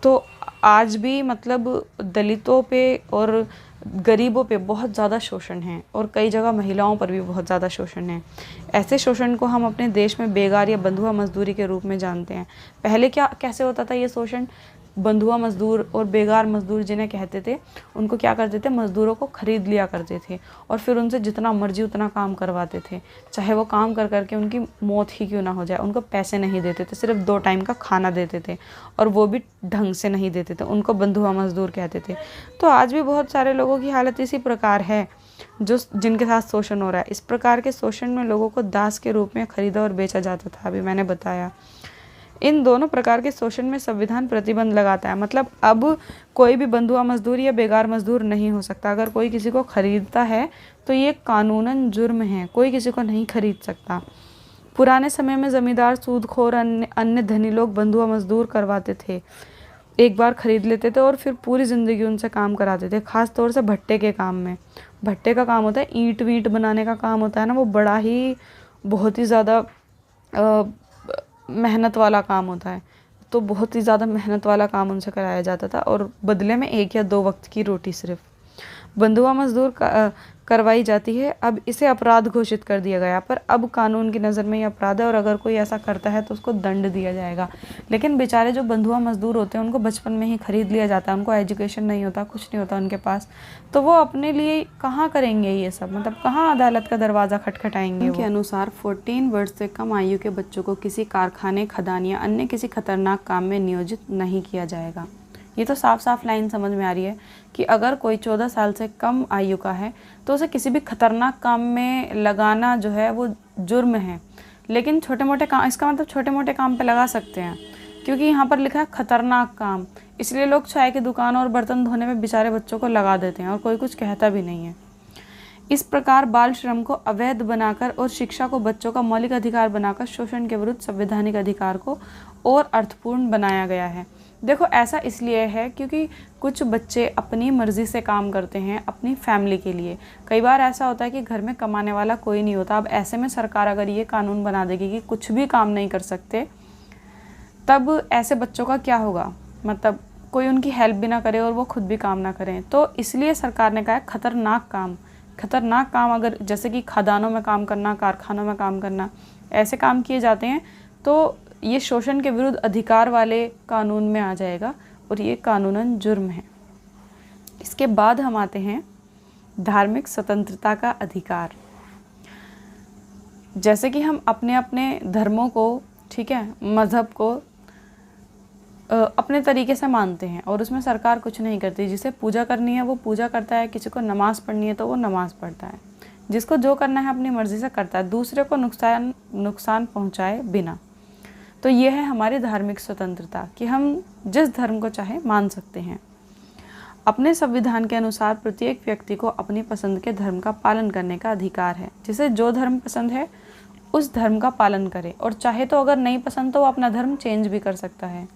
तो आज भी मतलब दलितों पे और गरीबों पे बहुत ज़्यादा शोषण है और कई जगह महिलाओं पर भी बहुत ज़्यादा शोषण है। ऐसे शोषण को हम अपने देश में बेगार या बंधुआ मजदूरी के रूप में जानते हैं। पहले कैसे होता था ये शोषण? बंधुआ मजदूर और बेगार मजदूर जिन्हें कहते थे, उनको क्या करते थे? मजदूरों को खरीद लिया करते थे और फिर उनसे जितना मर्जी उतना काम करवाते थे, चाहे वो काम कर करके उनकी मौत ही क्यों ना हो जाए। उनको पैसे नहीं देते थे, सिर्फ 2 टाइम का खाना देते थे और वो भी ढंग से नहीं देते थे। उनको बंधुआ मजदूर कहते थे। तो आज भी बहुत सारे लोगों की हालत इसी प्रकार है जिनके साथ शोषण हो रहा है। इस प्रकार के शोषण में लोगों को दास के रूप में खरीदा और बेचा जाता था, अभी मैंने बताया। इन दोनों प्रकार के शोषण में संविधान प्रतिबंध लगाता है। मतलब अब कोई भी बंधुआ मजदूर या बेगार मजदूर नहीं हो सकता। अगर कोई किसी को खरीदता है तो ये कानूनन जुर्म है, कोई किसी को नहीं खरीद सकता। पुराने समय में ज़मींदार, सूदखोर, अन्य धनी लोग बंधुआ मजदूर करवाते थे। एक बार खरीद लेते थे और फिर पूरी ज़िंदगी उनसे काम कराते थे, ख़ास तौर से भट्टे के काम में। भट्टे का काम होता है, ईंट वींट बनाने का काम होता है ना, वो बड़ा ही बहुत ही ज़्यादा मेहनत वाला काम होता है। तो बहुत ही ज़्यादा मेहनत वाला काम उनसे कराया जाता था और बदले में 1 या 2 वक्त की रोटी सिर्फ। बंधुआ मजदूर करवाई जाती है। अब इसे अपराध घोषित कर दिया गया, पर अब कानून की नज़र में ये अपराध है और अगर कोई ऐसा करता है तो उसको दंड दिया जाएगा। लेकिन बेचारे जो बंधुआ मजदूर होते हैं उनको बचपन में ही खरीद लिया जाता है, उनको एजुकेशन नहीं होता, कुछ नहीं होता उनके पास, तो वो अपने लिए कहाँ करेंगे ये सब? मतलब कहाँ अदालत का दरवाज़ा खटखटाएंगे? उनके अनुसार 14 वर्ष से कम आयु के बच्चों को किसी कारखाने, खदान या अन्य किसी खतरनाक काम में नियोजित नहीं किया जाएगा। ये तो साफ साफ लाइन समझ में आ रही है कि अगर कोई 14 साल से कम आयु का है तो उसे किसी भी खतरनाक काम में लगाना जो है वो जुर्म है। लेकिन छोटे मोटे काम, इसका मतलब छोटे मोटे काम पे लगा सकते हैं, क्योंकि यहाँ पर लिखा है खतरनाक काम, इसलिए लोग चाय की दुकान और बर्तन धोने में बेचारे बच्चों को लगा देते हैं और कोई कुछ कहता भी नहीं है। इस प्रकार बाल श्रम को अवैध बनाकर और शिक्षा को बच्चों का मौलिक अधिकार बनाकर शोषण के विरुद्ध संवैधानिक अधिकार को और अर्थपूर्ण बनाया गया है। देखो, ऐसा इसलिए है क्योंकि कुछ बच्चे अपनी मर्ज़ी से काम करते हैं अपनी फैमिली के लिए। कई बार ऐसा होता है कि घर में कमाने वाला कोई नहीं होता। अब ऐसे में सरकार अगर ये कानून बना देगी कि कुछ भी काम नहीं कर सकते, तब ऐसे बच्चों का क्या होगा? मतलब कोई उनकी हेल्प भी ना करे और वो खुद भी काम ना करें। तो इसलिए सरकार ने कहा है खतरनाक काम, खतरनाक काम अगर जैसे कि खदानों में काम करना, कारखानों में काम करना, ऐसे काम किए जाते हैं तो ये शोषण के विरुद्ध अधिकार वाले कानून में आ जाएगा और ये कानूनन जुर्म है। इसके बाद हम आते हैं धार्मिक स्वतंत्रता का अधिकार। जैसे कि हम अपने अपने धर्मों को, ठीक है, मज़हब को अपने तरीके से मानते हैं और उसमें सरकार कुछ नहीं करती। जिसे पूजा करनी है वो पूजा करता है, किसी को नमाज़ पढ़नी है तो वो नमाज़ पढ़ता है, जिसको जो करना है अपनी मर्ज़ी से करता है, दूसरे को नुकसान पहुंचाए बिना। तो ये है हमारी धार्मिक स्वतंत्रता कि हम जिस धर्म को चाहे मान सकते हैं। अपने संविधान के अनुसार प्रत्येक व्यक्ति को अपनी पसंद के धर्म का पालन करने का अधिकार है। जिसे जो धर्म पसंद है उस धर्म का पालन करे, और चाहे तो अगर नहीं पसंद तो वो अपना धर्म चेंज भी कर सकता है,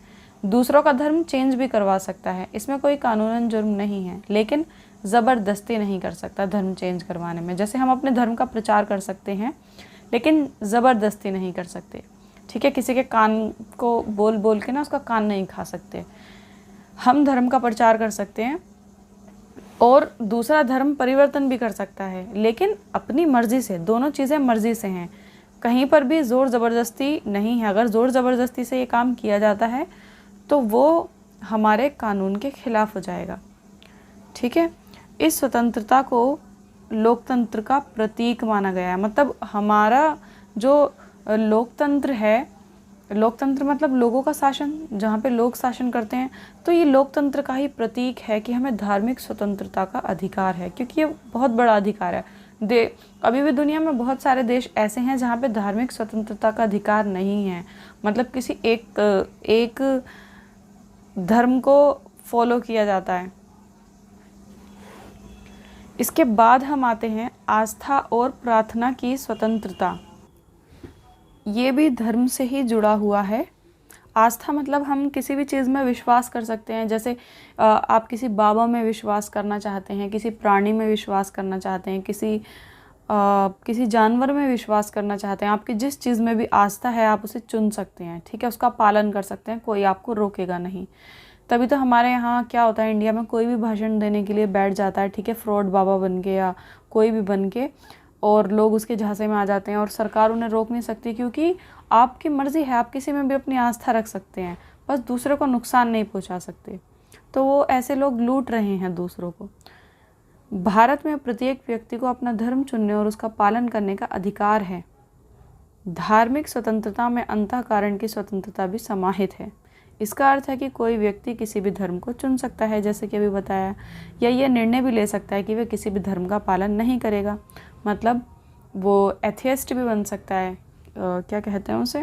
दूसरों का धर्म चेंज भी करवा सकता है। इसमें कोई कानूनन जुर्म नहीं है, लेकिन ज़बरदस्ती नहीं कर सकता धर्म चेंज करवाने में। जैसे हम अपने धर्म का प्रचार कर सकते हैं लेकिन ज़बरदस्ती नहीं कर सकते, ठीक है। किसी के कान को बोल बोल के ना उसका कान नहीं खा सकते। हम धर्म का प्रचार कर सकते हैं और दूसरा धर्म परिवर्तन भी कर सकता है, लेकिन अपनी मर्ज़ी से। दोनों चीज़ें मर्ज़ी से हैं, कहीं पर भी ज़ोर ज़बरदस्ती नहीं है। अगर ज़ोर ज़बरदस्ती से ये काम किया जाता है तो वो हमारे कानून के खिलाफ हो जाएगा, ठीक है। इस स्वतंत्रता को लोकतंत्र का प्रतीक माना गया है। मतलब हमारा जो लोकतंत्र है, लोकतंत्र मतलब लोगों का शासन, जहाँ पे लोग शासन करते हैं, तो ये लोकतंत्र का ही प्रतीक है कि हमें धार्मिक स्वतंत्रता का अधिकार है, क्योंकि ये बहुत बड़ा अधिकार है। अभी भी दुनिया में बहुत सारे देश ऐसे हैं जहाँ पे धार्मिक स्वतंत्रता का अधिकार नहीं है। मतलब किसी एक धर्म को फॉलो किया जाता है। इसके बाद हम आते हैं आस्था और प्रार्थना की स्वतंत्रता। ये भी धर्म से ही जुड़ा हुआ है। आस्था मतलब हम किसी भी चीज़ में विश्वास कर सकते हैं। जैसे आप किसी बाबा में विश्वास करना चाहते हैं, किसी प्राणी में विश्वास करना चाहते हैं, किसी जानवर में विश्वास करना चाहते हैं। आपकी जिस चीज़ में भी आस्था है आप उसे चुन सकते हैं, ठीक है, उसका पालन कर सकते हैं, कोई आपको रोकेगा नहीं। तभी तो हमारे यहाँ क्या होता है, इंडिया में कोई भी भाषण देने के लिए बैठ जाता है, ठीक है, फ्रॉड बाबा बन के या कोई भी बन के, और लोग उसके झांसे में आ जाते हैं और सरकार उन्हें रोक नहीं सकती, क्योंकि आपकी मर्ज़ी है, आप किसी में भी अपनी आस्था रख सकते हैं, बस दूसरे को नुकसान नहीं पहुंचा सकते। तो वो ऐसे लोग लूट रहे हैं दूसरों को। भारत में प्रत्येक व्यक्ति को अपना धर्म चुनने और उसका पालन करने का अधिकार है। धार्मिक स्वतंत्रता में अंतःकरण की स्वतंत्रता भी समाहित है। इसका अर्थ है कि कोई व्यक्ति किसी भी धर्म को चुन सकता है, जैसे कि अभी बताया, या ये निर्णय भी ले सकता है कि वह किसी भी धर्म का पालन नहीं करेगा। मतलब वो एथियस्ट भी बन सकता है। क्या कहते हैं उसे,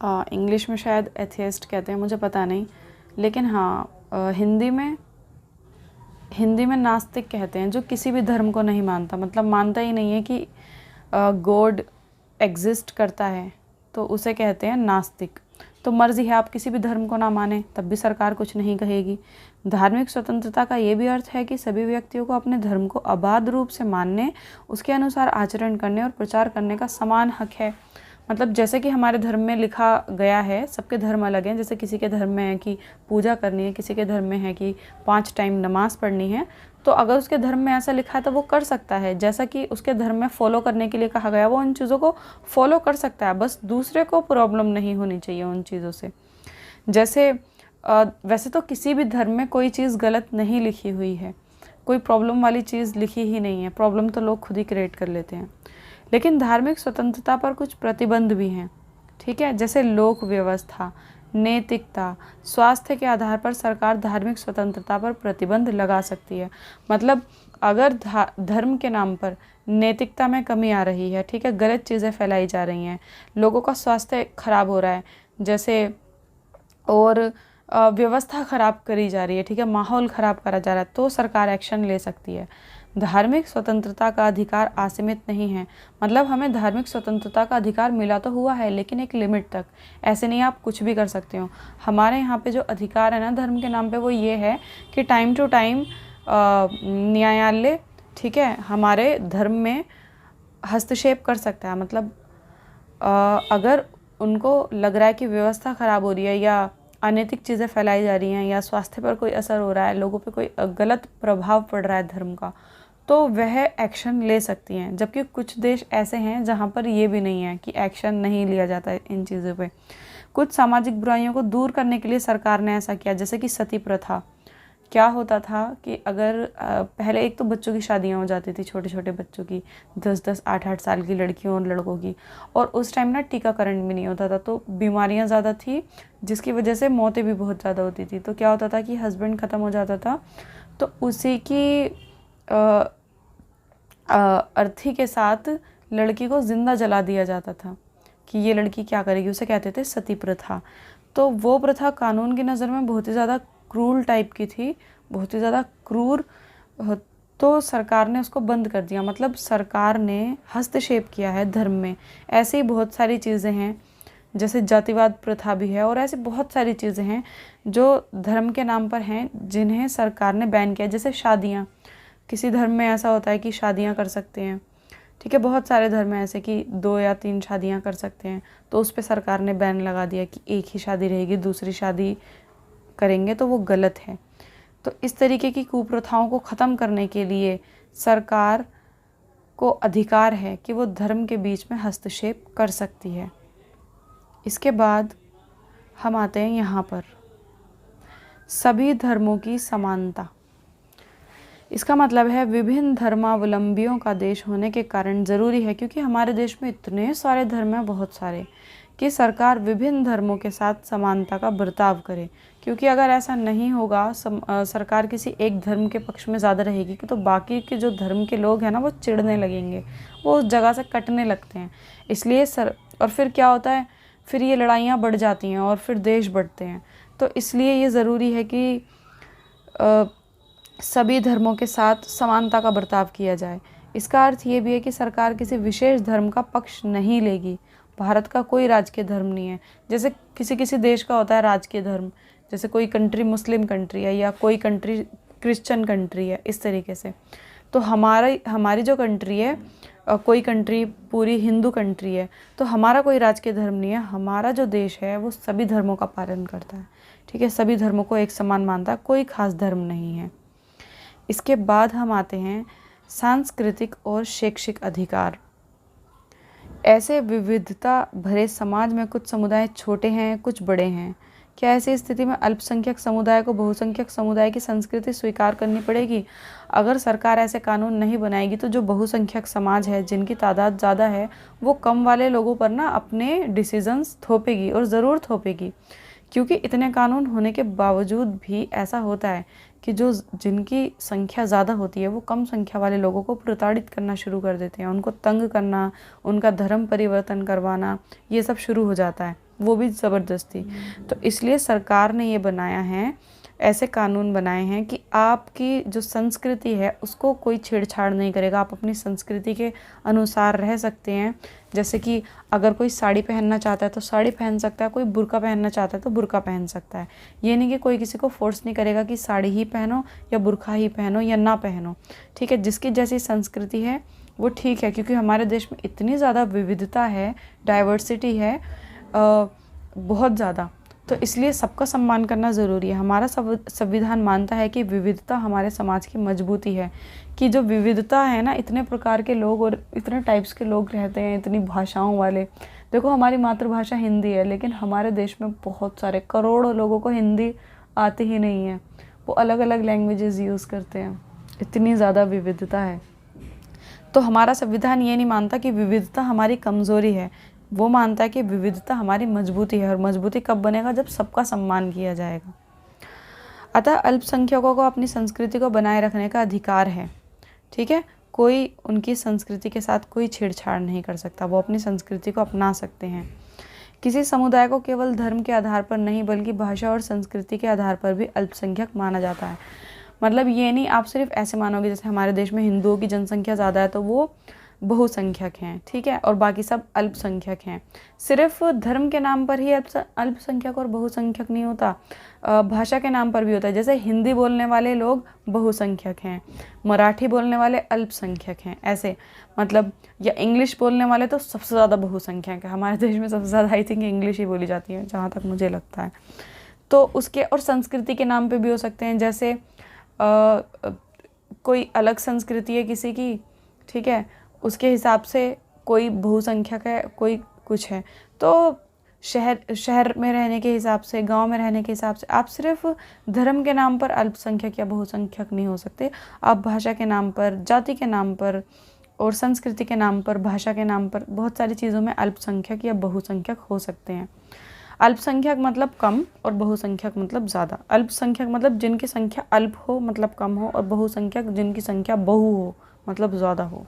इंग्लिश में शायद एथियस्ट कहते हैं, मुझे पता नहीं, लेकिन हाँ हिंदी में नास्तिक कहते हैं, जो किसी भी धर्म को नहीं मानता, मतलब मानता ही नहीं है कि गॉड एग्जिस्ट करता है, तो उसे कहते हैं नास्तिक। तो मर्ज़ी है, आप किसी भी धर्म को ना माने तब भी सरकार कुछ नहीं कहेगी। धार्मिक स्वतंत्रता का ये भी अर्थ है कि सभी व्यक्तियों को अपने धर्म को अबाध रूप से मानने, उसके अनुसार आचरण करने और प्रचार करने का समान हक है। मतलब जैसे कि हमारे धर्म में लिखा गया है, सबके धर्म अलग हैं। जैसे किसी के धर्म में है कि पूजा करनी है, किसी के धर्म में है कि 5 टाइम नमाज़ पढ़नी है, तो अगर उसके धर्म में ऐसा लिखा है तो वो कर सकता है। जैसा कि उसके धर्म में फॉलो करने के लिए कहा गया, वो उन चीज़ों को फॉलो कर सकता है, बस दूसरे को प्रॉब्लम नहीं होनी चाहिए उन चीज़ों से। जैसे वैसे तो किसी भी धर्म में कोई चीज़ गलत नहीं लिखी हुई है, कोई प्रॉब्लम वाली चीज़ लिखी ही नहीं है, प्रॉब्लम तो लोग खुद ही क्रिएट कर लेते हैं। लेकिन धार्मिक स्वतंत्रता पर कुछ प्रतिबंध भी हैं, ठीक है। जैसे लोक व्यवस्था, नैतिकता, स्वास्थ्य के आधार पर सरकार धार्मिक स्वतंत्रता पर प्रतिबंध लगा सकती है। मतलब अगर धर्म के नाम पर नैतिकता में कमी आ रही है, ठीक है, गलत चीज़ें फैलाई जा रही हैं, लोगों का स्वास्थ्य खराब हो रहा है, जैसे और व्यवस्था खराब करी जा रही है, ठीक है, माहौल ख़राब करा जा रहा है, तो सरकार एक्शन ले सकती है। धार्मिक स्वतंत्रता का अधिकार असीमित नहीं है। मतलब हमें धार्मिक स्वतंत्रता का अधिकार मिला तो हुआ है, लेकिन एक लिमिट तक। ऐसे नहीं आप कुछ भी कर सकते हो। हमारे यहाँ पे जो अधिकार है ना धर्म के नाम पे, वो ये है कि टाइम टू टाइम न्यायालय, ठीक है, हमारे धर्म में हस्तक्षेप कर सकता है। मतलब अगर उनको लग रहा है कि व्यवस्था ख़राब हो रही है या अनैतिक चीज़ें फैलाई जा रही हैं या स्वास्थ्य पर कोई असर हो रहा है, लोगों पे कोई गलत प्रभाव पड़ रहा है धर्म का, तो वह एक्शन ले सकती हैं। जबकि कुछ देश ऐसे हैं जहाँ पर ये भी नहीं है कि एक्शन नहीं लिया जाता है इन चीज़ों पे। कुछ सामाजिक बुराइयों को दूर करने के लिए सरकार ने ऐसा किया, जैसे कि सती प्रथा। क्या होता था कि अगर पहले एक तो बच्चों की शादियाँ हो जाती थी, छोटे छोटे बच्चों की, 10-10, 8-8 साल की लड़कियों और लड़कों की, और उस टाइम ना टीकाकरण भी नहीं होता था, तो बीमारियाँ ज़्यादा थी, जिसकी वजह से मौतें भी बहुत ज़्यादा होती थी। तो क्या होता था कि हस्बैंड ख़त्म हो जाता था, तो उसी की अर्थी के साथ लड़की को ज़िंदा जला दिया जाता था कि ये लड़की क्या करेगी, उसे कहते थे सती प्रथा। तो वो प्रथा कानून की नज़र में बहुत ही ज़्यादा क्रूर टाइप की थी, बहुत ही ज़्यादा क्रूर। तो सरकार ने उसको बंद कर दिया, मतलब सरकार ने हस्तक्षेप किया है धर्म में। ऐसे ही बहुत सारी चीज़ें हैं, जैसे जातिवाद प्रथा भी है, और ऐसे बहुत सारी चीज़ें हैं जो धर्म के नाम पर हैं, जिन्हें सरकार ने बैन किया। जैसे शादियाँ, किसी धर्म में ऐसा होता है कि शादियाँ कर सकते हैं, ठीक है, बहुत सारे धर्म हैं ऐसे कि 2 या 3 शादियाँ कर सकते हैं, तो उस पर सरकार ने बैन लगा दिया कि एक ही शादी रहेगी, दूसरी शादी करेंगे तो वो गलत है। तो इस तरीके की कुप्रथाओं को ख़त्म करने के लिए सरकार को अधिकार है कि वो धर्म के बीच में हस्तक्षेप कर सकती है। इसके बाद हम आते हैं यहाँ पर, सभी धर्मों की समानता। इसका मतलब है विभिन्न धर्मावलंबियों का देश होने के कारण ज़रूरी है, क्योंकि हमारे देश में इतने सारे धर्म हैं, बहुत सारे, कि सरकार विभिन्न धर्मों के साथ समानता का बर्ताव करे। क्योंकि अगर ऐसा नहीं होगा, सरकार किसी एक धर्म के पक्ष में ज़्यादा रहेगी, तो बाकी के जो धर्म के लोग हैं ना, वो चिढ़ने लगेंगे, वो उस जगह से कटने लगते हैं। इसलिए और फिर क्या होता है, फिर ये लड़ाइयाँ बढ़ जाती हैं और फिर देश बढ़ते हैं। तो इसलिए ये ज़रूरी है कि सभी धर्मों के साथ समानता का बर्ताव किया जाए। इसका अर्थ ये भी है कि सरकार किसी विशेष धर्म का पक्ष नहीं लेगी। भारत का कोई राजकीय धर्म नहीं है, जैसे किसी किसी देश का होता है राजकीय धर्म, जैसे कोई कंट्री मुस्लिम कंट्री है या कोई कंट्री क्रिश्चियन कंट्री है, इस तरीके से। तो हमारी जो कंट्री है, कोई कंट्री पूरी हिंदू कंट्री है, तो हमारा कोई राजकीय धर्म नहीं है। हमारा जो देश है वो सभी धर्मों का पालन करता है, ठीक है, सभी धर्मों को एक समान मानता है, कोई खास धर्म नहीं है। इसके बाद हम आते हैं सांस्कृतिक और शैक्षिक अधिकार। ऐसे विविधता भरे समाज में कुछ समुदाय छोटे हैं, कुछ बड़े हैं। क्या ऐसी स्थिति में अल्पसंख्यक समुदाय को बहुसंख्यक समुदाय की संस्कृति स्वीकार करनी पड़ेगी? अगर सरकार ऐसे कानून नहीं बनाएगी तो जो बहुसंख्यक समाज है, जिनकी तादाद ज़्यादा है, वो कम वाले लोगों पर ना अपने डिसीजंस थोपेगी, और ज़रूर थोपेगी। क्योंकि इतने कानून होने के बावजूद भी ऐसा होता है कि जिनकी संख्या ज़्यादा होती है, वो कम संख्या वाले लोगों को प्रताड़ित करना शुरू कर देते हैं, उनको तंग करना, उनका धर्म परिवर्तन करवाना, ये सब शुरू हो जाता है, वो भी ज़बरदस्ती। तो इसलिए सरकार ने ये बनाया है, ऐसे कानून बनाए हैं कि आपकी जो संस्कृति है उसको कोई छेड़छाड़ नहीं करेगा। आप अपनी संस्कृति के अनुसार रह सकते हैं। जैसे कि अगर कोई साड़ी पहनना चाहता है तो साड़ी पहन सकता है, कोई बुर्का पहनना चाहता है तो बुर्का पहन सकता है। ये नहीं कि कोई किसी को फोर्स नहीं करेगा कि साड़ी ही पहनो या बुर्का ही पहनो या ना पहनो, ठीक है। जिसकी जैसी संस्कृति है वो ठीक है, क्योंकि हमारे देश में इतनी ज़्यादा विविधता है, डाइवर्सिटी है बहुत ज़्यादा, तो इसलिए सबका सम्मान करना ज़रूरी है। हमारा संविधान मानता है कि विविधता हमारे समाज की मजबूती है, कि जो विविधता है ना, इतने प्रकार के लोग और इतने टाइप्स के लोग रहते हैं, इतनी भाषाओं वाले। देखो, हमारी मातृभाषा हिंदी है, लेकिन हमारे देश में बहुत सारे करोड़ों लोगों को हिंदी आती ही नहीं है, वो अलग अलग लैंग्वेजेस यूज़ करते हैं, इतनी ज़्यादा विविधता है। तो हमारा संविधान ये नहीं मानता कि विविधता हमारी कमज़ोरी है, वो मानता है कि विविधता हमारी मजबूती है, और मजबूती कब बनेगा, जब सबका सम्मान किया जाएगा। अतः अल्पसंख्यकों को अपनी संस्कृति को बनाए रखने का अधिकार है, ठीक है। कोई उनकी संस्कृति के साथ कोई छेड़छाड़ नहीं कर सकता, वो अपनी संस्कृति को अपना सकते हैं। किसी समुदाय को केवल धर्म के आधार पर नहीं, बल्कि भाषा और संस्कृति के आधार पर भी अल्पसंख्यक माना जाता है। मतलब ये नहीं आप सिर्फ ऐसे मानोगे, जैसे हमारे देश में हिंदुओं की जनसंख्या ज़्यादा है तो वो बहुसंख्यक हैं, ठीक है, और बाकी सब अल्पसंख्यक हैं। सिर्फ धर्म के नाम पर ही अल्पसंख्यक और बहुसंख्यक नहीं होता, भाषा के नाम पर भी होता है। जैसे हिंदी बोलने वाले लोग बहुसंख्यक हैं, मराठी बोलने वाले अल्पसंख्यक हैं, ऐसे मतलब, या इंग्लिश बोलने वाले तो सबसे ज़्यादा बहुसंख्यक है। हमारे देश में सबसे ज़्यादा आई थिंक इंग्लिश ही बोली जाती है, जहाँ तक मुझे लगता है। तो उसके और संस्कृति के नाम पे भी हो सकते हैं, जैसे कोई अलग संस्कृति है किसी की, ठीक है, उसके हिसाब से कोई बहुसंख्यक है, कोई कुछ है। तो शहर में रहने के हिसाब से, गांव में रहने के हिसाब से आप सिर्फ धर्म के नाम पर अल्पसंख्यक या बहुसंख्यक नहीं हो सकते। आप भाषा के नाम पर, जाति के नाम पर और संस्कृति के नाम पर, भाषा के नाम पर बहुत सारी चीज़ों में अल्पसंख्यक या बहुसंख्यक हो सकते हैं। अल्पसंख्यक मतलब कम और बहुसंख्यक मतलब ज़्यादा। अल्पसंख्यक मतलब जिनकी संख्या अल्प हो मतलब कम हो, और बहुसंख्यक जिनकी संख्या बहु हो मतलब ज़्यादा हो।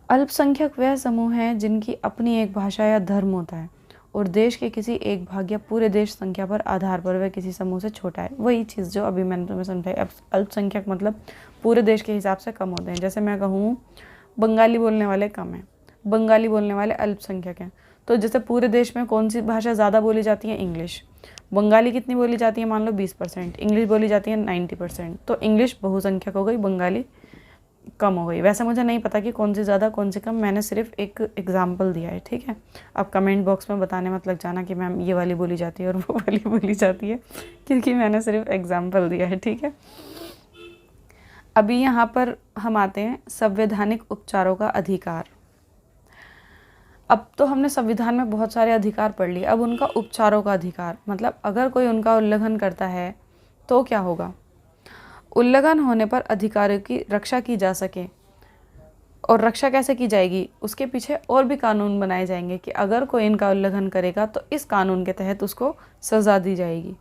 अल्पसंख्यक वह समूह हैं जिनकी अपनी एक भाषा या धर्म होता है और देश के किसी एक भाग या पूरे देश संख्या पर आधार पर वह किसी समूह से छोटा है। वही चीज़ जो अभी मैंने तुम्हें समझाई। अल्पसंख्यक मतलब पूरे देश के हिसाब से कम होते हैं। जैसे मैं कहूँ बंगाली बोलने वाले कम हैं, बंगाली बोलने वाले अल्पसंख्यक हैं। तो जैसे पूरे देश में कौन सी भाषा ज़्यादा बोली जाती है? इंग्लिश। बंगाली कितनी बोली जाती है? मान लो 20%। इंग्लिश बोली जाती है 90%। तो इंग्लिश बहुसंख्यक हो गई, बंगाली कम हो गई। वैसे मुझे नहीं पता कि कौन सी ज़्यादा कौन सी कम, मैंने सिर्फ एक एग्जाम्पल दिया है, ठीक है। अब कमेंट बॉक्स में बताने मत लग जाना कि मैम ये वाली बोली जाती है और वो वाली बोली जाती है, क्योंकि मैंने सिर्फ एग्जाम्पल दिया है, ठीक है। अभी यहाँ पर हम आते हैं संवैधानिक उपचारों का अधिकार। अब तो हमने संविधान में बहुत सारे अधिकार पढ़ लिए, अब उनका उपचारों का अधिकार मतलब अगर कोई उनका उल्लंघन करता है तो क्या होगा। उल्लंघन होने पर अधिकारों की रक्षा की जा सके, और रक्षा कैसे की जाएगी, उसके पीछे और भी कानून बनाए जाएंगे कि अगर कोई इनका उल्लंघन करेगा तो इस कानून के तहत उसको सज़ा दी जाएगी।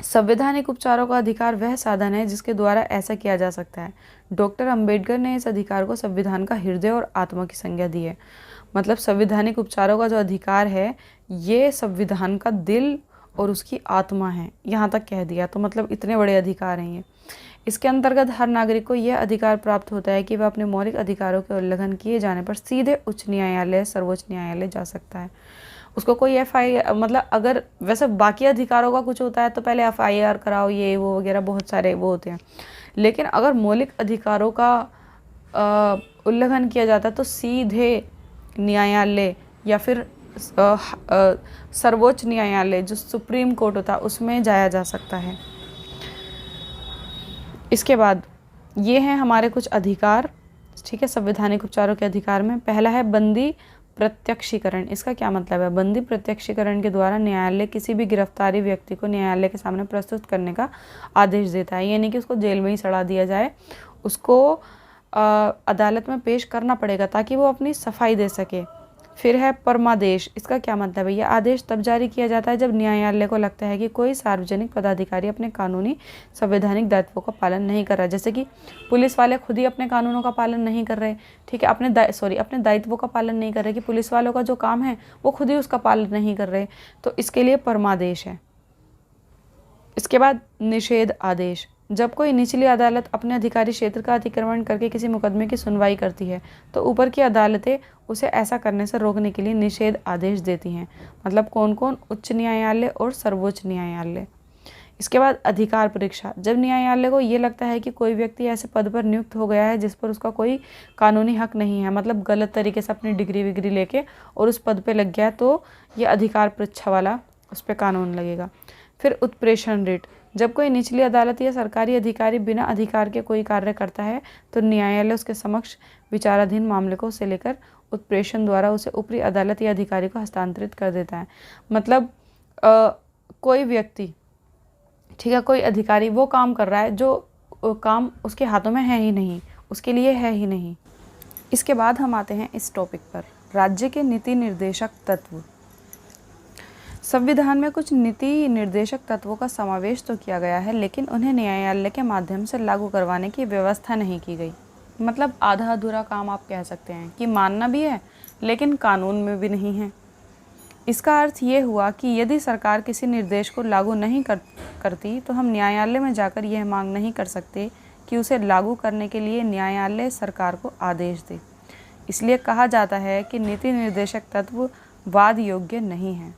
संवैधानिक उपचारों का अधिकार वह साधन है जिसके द्वारा ऐसा किया जा सकता है। डॉक्टर अंबेडकर ने इस अधिकार को संविधान का हृदय और आत्मा की संज्ञा दी है। मतलब संवैधानिक उपचारों का जो अधिकार है ये संविधान का दिल और उसकी आत्मा है, यहाँ तक कह दिया। तो मतलब इतने बड़े अधिकार हैं ये। इसके अंतर्गत हर नागरिक को यह अधिकार प्राप्त होता है कि वह अपने मौलिक अधिकारों के उल्लंघन किए जाने पर सीधे उच्च न्यायालय, सर्वोच्च न्यायालय जा सकता है। उसको कोई मतलब अगर वैसे बाकी अधिकारों का कुछ होता है तो पहले FIR कराओ, ये वो वगैरह बहुत सारे वो होते हैं, लेकिन अगर मौलिक अधिकारों का उल्लंघन किया जाता है तो सीधे न्यायालय या फिर सर्वोच्च न्यायालय जो सुप्रीम कोर्ट होता है उसमें जाया जा सकता है। इसके बाद ये हैं हमारे कुछ अधिकार, ठीक है, संवैधानिक उपचारों के अधिकार में। पहला है बंदी प्रत्यक्षीकरण। इसका क्या मतलब है? बंदी प्रत्यक्षीकरण के द्वारा न्यायालय किसी भी गिरफ्तारी व्यक्ति को न्यायालय के सामने प्रस्तुत करने का आदेश देता है। यानी कि उसको जेल में ही सड़ा दिया जाए, उसको अदालत में पेश करना पड़ेगा ताकि वो अपनी सफाई दे सके। फिर है परमादेश। इसका क्या मतलब है? यह आदेश तब जारी किया जाता है जब न्यायालय को लगता है कि कोई सार्वजनिक पदाधिकारी अपने कानूनी संवैधानिक दायित्वों का पालन नहीं कर रहा। जैसे कि पुलिस वाले खुद ही अपने कानूनों का पालन नहीं कर रहे, ठीक है, अपने दायित्वों का पालन नहीं कर रहे, कि पुलिस वालों का जो काम है वो खुद ही उसका पालन नहीं कर रहे, तो इसके लिए परमादेश है। इसके बाद निषेध आदेश। जब कोई निचली अदालत अपने अधिकारी क्षेत्र का अतिक्रमण करके किसी मुकदमे की सुनवाई करती है तो ऊपर की अदालतें उसे ऐसा करने से रोकने के लिए निषेध आदेश देती हैं। मतलब कौन कौन? उच्च न्यायालय और सर्वोच्च न्यायालय। इसके बाद अधिकार परीक्षा। जब न्यायालय को ये लगता है कि कोई व्यक्ति ऐसे पद पर नियुक्त हो गया है जिस पर उसका कोई कानूनी हक नहीं है, मतलब गलत तरीके से अपनी डिग्री विग्री लेके और उस पद पर लग गया, तो ये अधिकार परीक्षा वाला उस पर कानून लगेगा। फिर उत्प्रेषण रिट। जब कोई निचली अदालत या सरकारी अधिकारी बिना अधिकार के कोई कार्य करता है तो न्यायालय उसके समक्ष विचाराधीन मामले को उसे लेकर उत्प्रेषण द्वारा उसे ऊपरी अदालत या अधिकारी को हस्तांतरित कर देता है। मतलब कोई व्यक्ति, ठीक है, कोई अधिकारी वो काम कर रहा है जो काम उसके हाथों में है ही नहीं, उसके लिए है ही नहीं। इसके बाद हम आते हैं इस टॉपिक पर, राज्य के नीति निर्देशक तत्व। संविधान में कुछ नीति निर्देशक तत्वों का समावेश तो किया गया है, लेकिन उन्हें न्यायालय के माध्यम से लागू करवाने की व्यवस्था नहीं की गई। मतलब आधा अधूरा काम आप कह सकते हैं कि मानना भी है लेकिन कानून में भी नहीं है। इसका अर्थ ये हुआ कि यदि सरकार किसी निर्देश को लागू नहीं करती तो हम न्यायालय में जाकर यह मांग नहीं कर सकते कि उसे लागू करने के लिए न्यायालय सरकार को आदेश दे। इसलिए कहा जाता है कि नीति निर्देशक तत्व वाद योग्य नहीं है।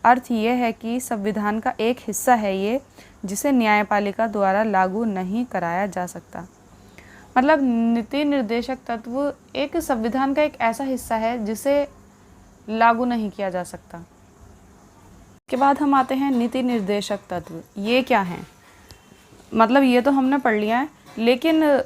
अर्थ ये है कि संविधान का एक हिस्सा है ये, जिसे न्यायपालिका द्वारा लागू नहीं कराया जा सकता। मतलब नीति निर्देशक तत्व एक संविधान का एक ऐसा हिस्सा है जिसे लागू नहीं किया जा सकता। इसके बाद हम आते हैं नीति निर्देशक तत्व। ये क्या हैं? मतलब ये तो हमने पढ़ लिया है, लेकिन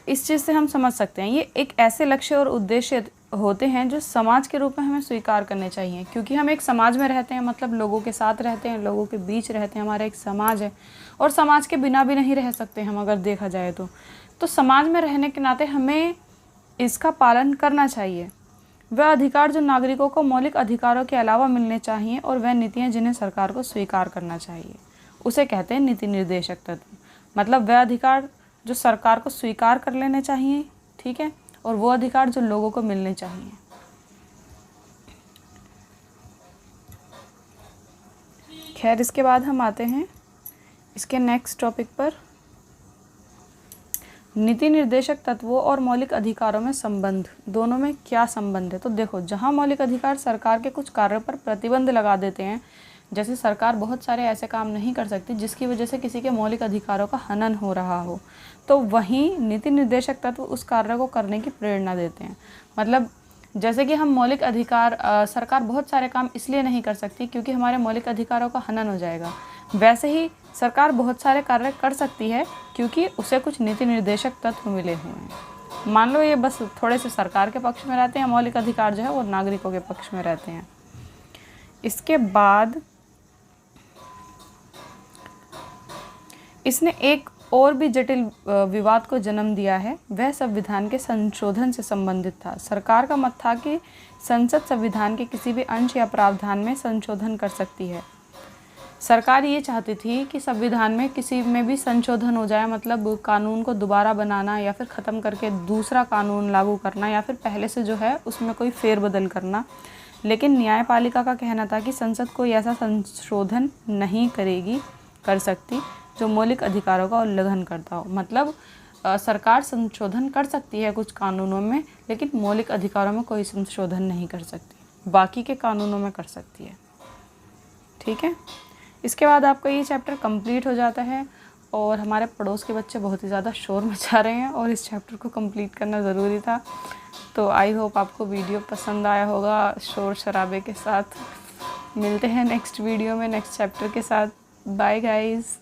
इस चीज़ से हम समझ सकते हैं ये एक ऐसे लक्ष्य और उद्देश्य होते हैं जो समाज के रूप में हमें स्वीकार करने चाहिए, क्योंकि हम एक समाज में रहते हैं, मतलब लोगों के साथ रहते हैं, लोगों के बीच रहते हैं, हमारा एक समाज है और समाज के बिना भी नहीं रह सकते हम अगर देखा जाए तो समाज में रहने के नाते हमें इसका पालन करना चाहिए। वह अधिकार जो नागरिकों को मौलिक अधिकारों के अलावा मिलने चाहिए और वह नीतियाँ जिन्हें सरकार को स्वीकार करना चाहिए, उसे कहते हैं नीति निर्देशक तत्व। मतलब वह अधिकार जो सरकार को स्वीकार कर लेने चाहिए, ठीक है, और वो अधिकार जो लोगों को मिलने चाहिए। खैर, इसके बाद हम आते हैं इसके नेक्स्ट टॉपिक पर। नीति निर्देशक तत्वों और मौलिक अधिकारों में संबंध, दोनों में क्या संबंध है? तो देखो, जहाँ मौलिक अधिकार सरकार के कुछ कार्यों पर प्रतिबंध लगा देते हैं, जैसे सरकार बहुत सारे ऐसे काम नहीं कर सकती जिसकी वजह से किसी के मौलिक अधिकारों का हनन हो रहा हो, तो वहीं नीति निर्देशक तत्व उस कार्य को करने की प्रेरणा देते हैं। मतलब जैसे कि हम मौलिक अधिकार, सरकार बहुत सारे काम इसलिए नहीं कर सकती क्योंकि हमारे मौलिक अधिकारों का हनन हो जाएगा, वैसे ही सरकार बहुत सारे कार्य कर सकती है क्योंकि उसे कुछ नीति निर्देशक तत्व मिले हुए हैं। मान लो ये बस थोड़े से सरकार के पक्ष में रहते हैं, मौलिक अधिकार जो है वो नागरिकों के पक्ष में रहते हैं। इसके बाद इसने एक और भी जटिल विवाद को जन्म दिया है, वह संविधान के संशोधन से संबंधित था। सरकार का मत था कि संसद संविधान के किसी भी अंश या प्रावधान में संशोधन कर सकती है। सरकार ये चाहती थी कि संविधान में किसी में भी संशोधन हो जाए, मतलब कानून को दोबारा बनाना या फिर ख़त्म करके दूसरा कानून लागू करना या फिर पहले से जो है उसमें कोई फेरबदल करना। लेकिन न्यायपालिका का कहना था कि संसद कोई ऐसा संशोधन नहीं कर सकती जो मौलिक अधिकारों का उल्लंघन करता हो। मतलब सरकार संशोधन कर सकती है कुछ कानूनों में, लेकिन मौलिक अधिकारों में कोई संशोधन नहीं कर सकती, बाकी के कानूनों में कर सकती है। ठीक है, इसके बाद आपका ये चैप्टर कंप्लीट हो जाता है और हमारे पड़ोस के बच्चे बहुत ही ज़्यादा शोर मचा रहे हैं और इस चैप्टर को कंप्लीट करना ज़रूरी था। तो आई होप आपको वीडियो पसंद आया होगा शोर शराबे के साथ। मिलते हैं नेक्स्ट वीडियो में नेक्स्ट चैप्टर के साथ। Bye guys.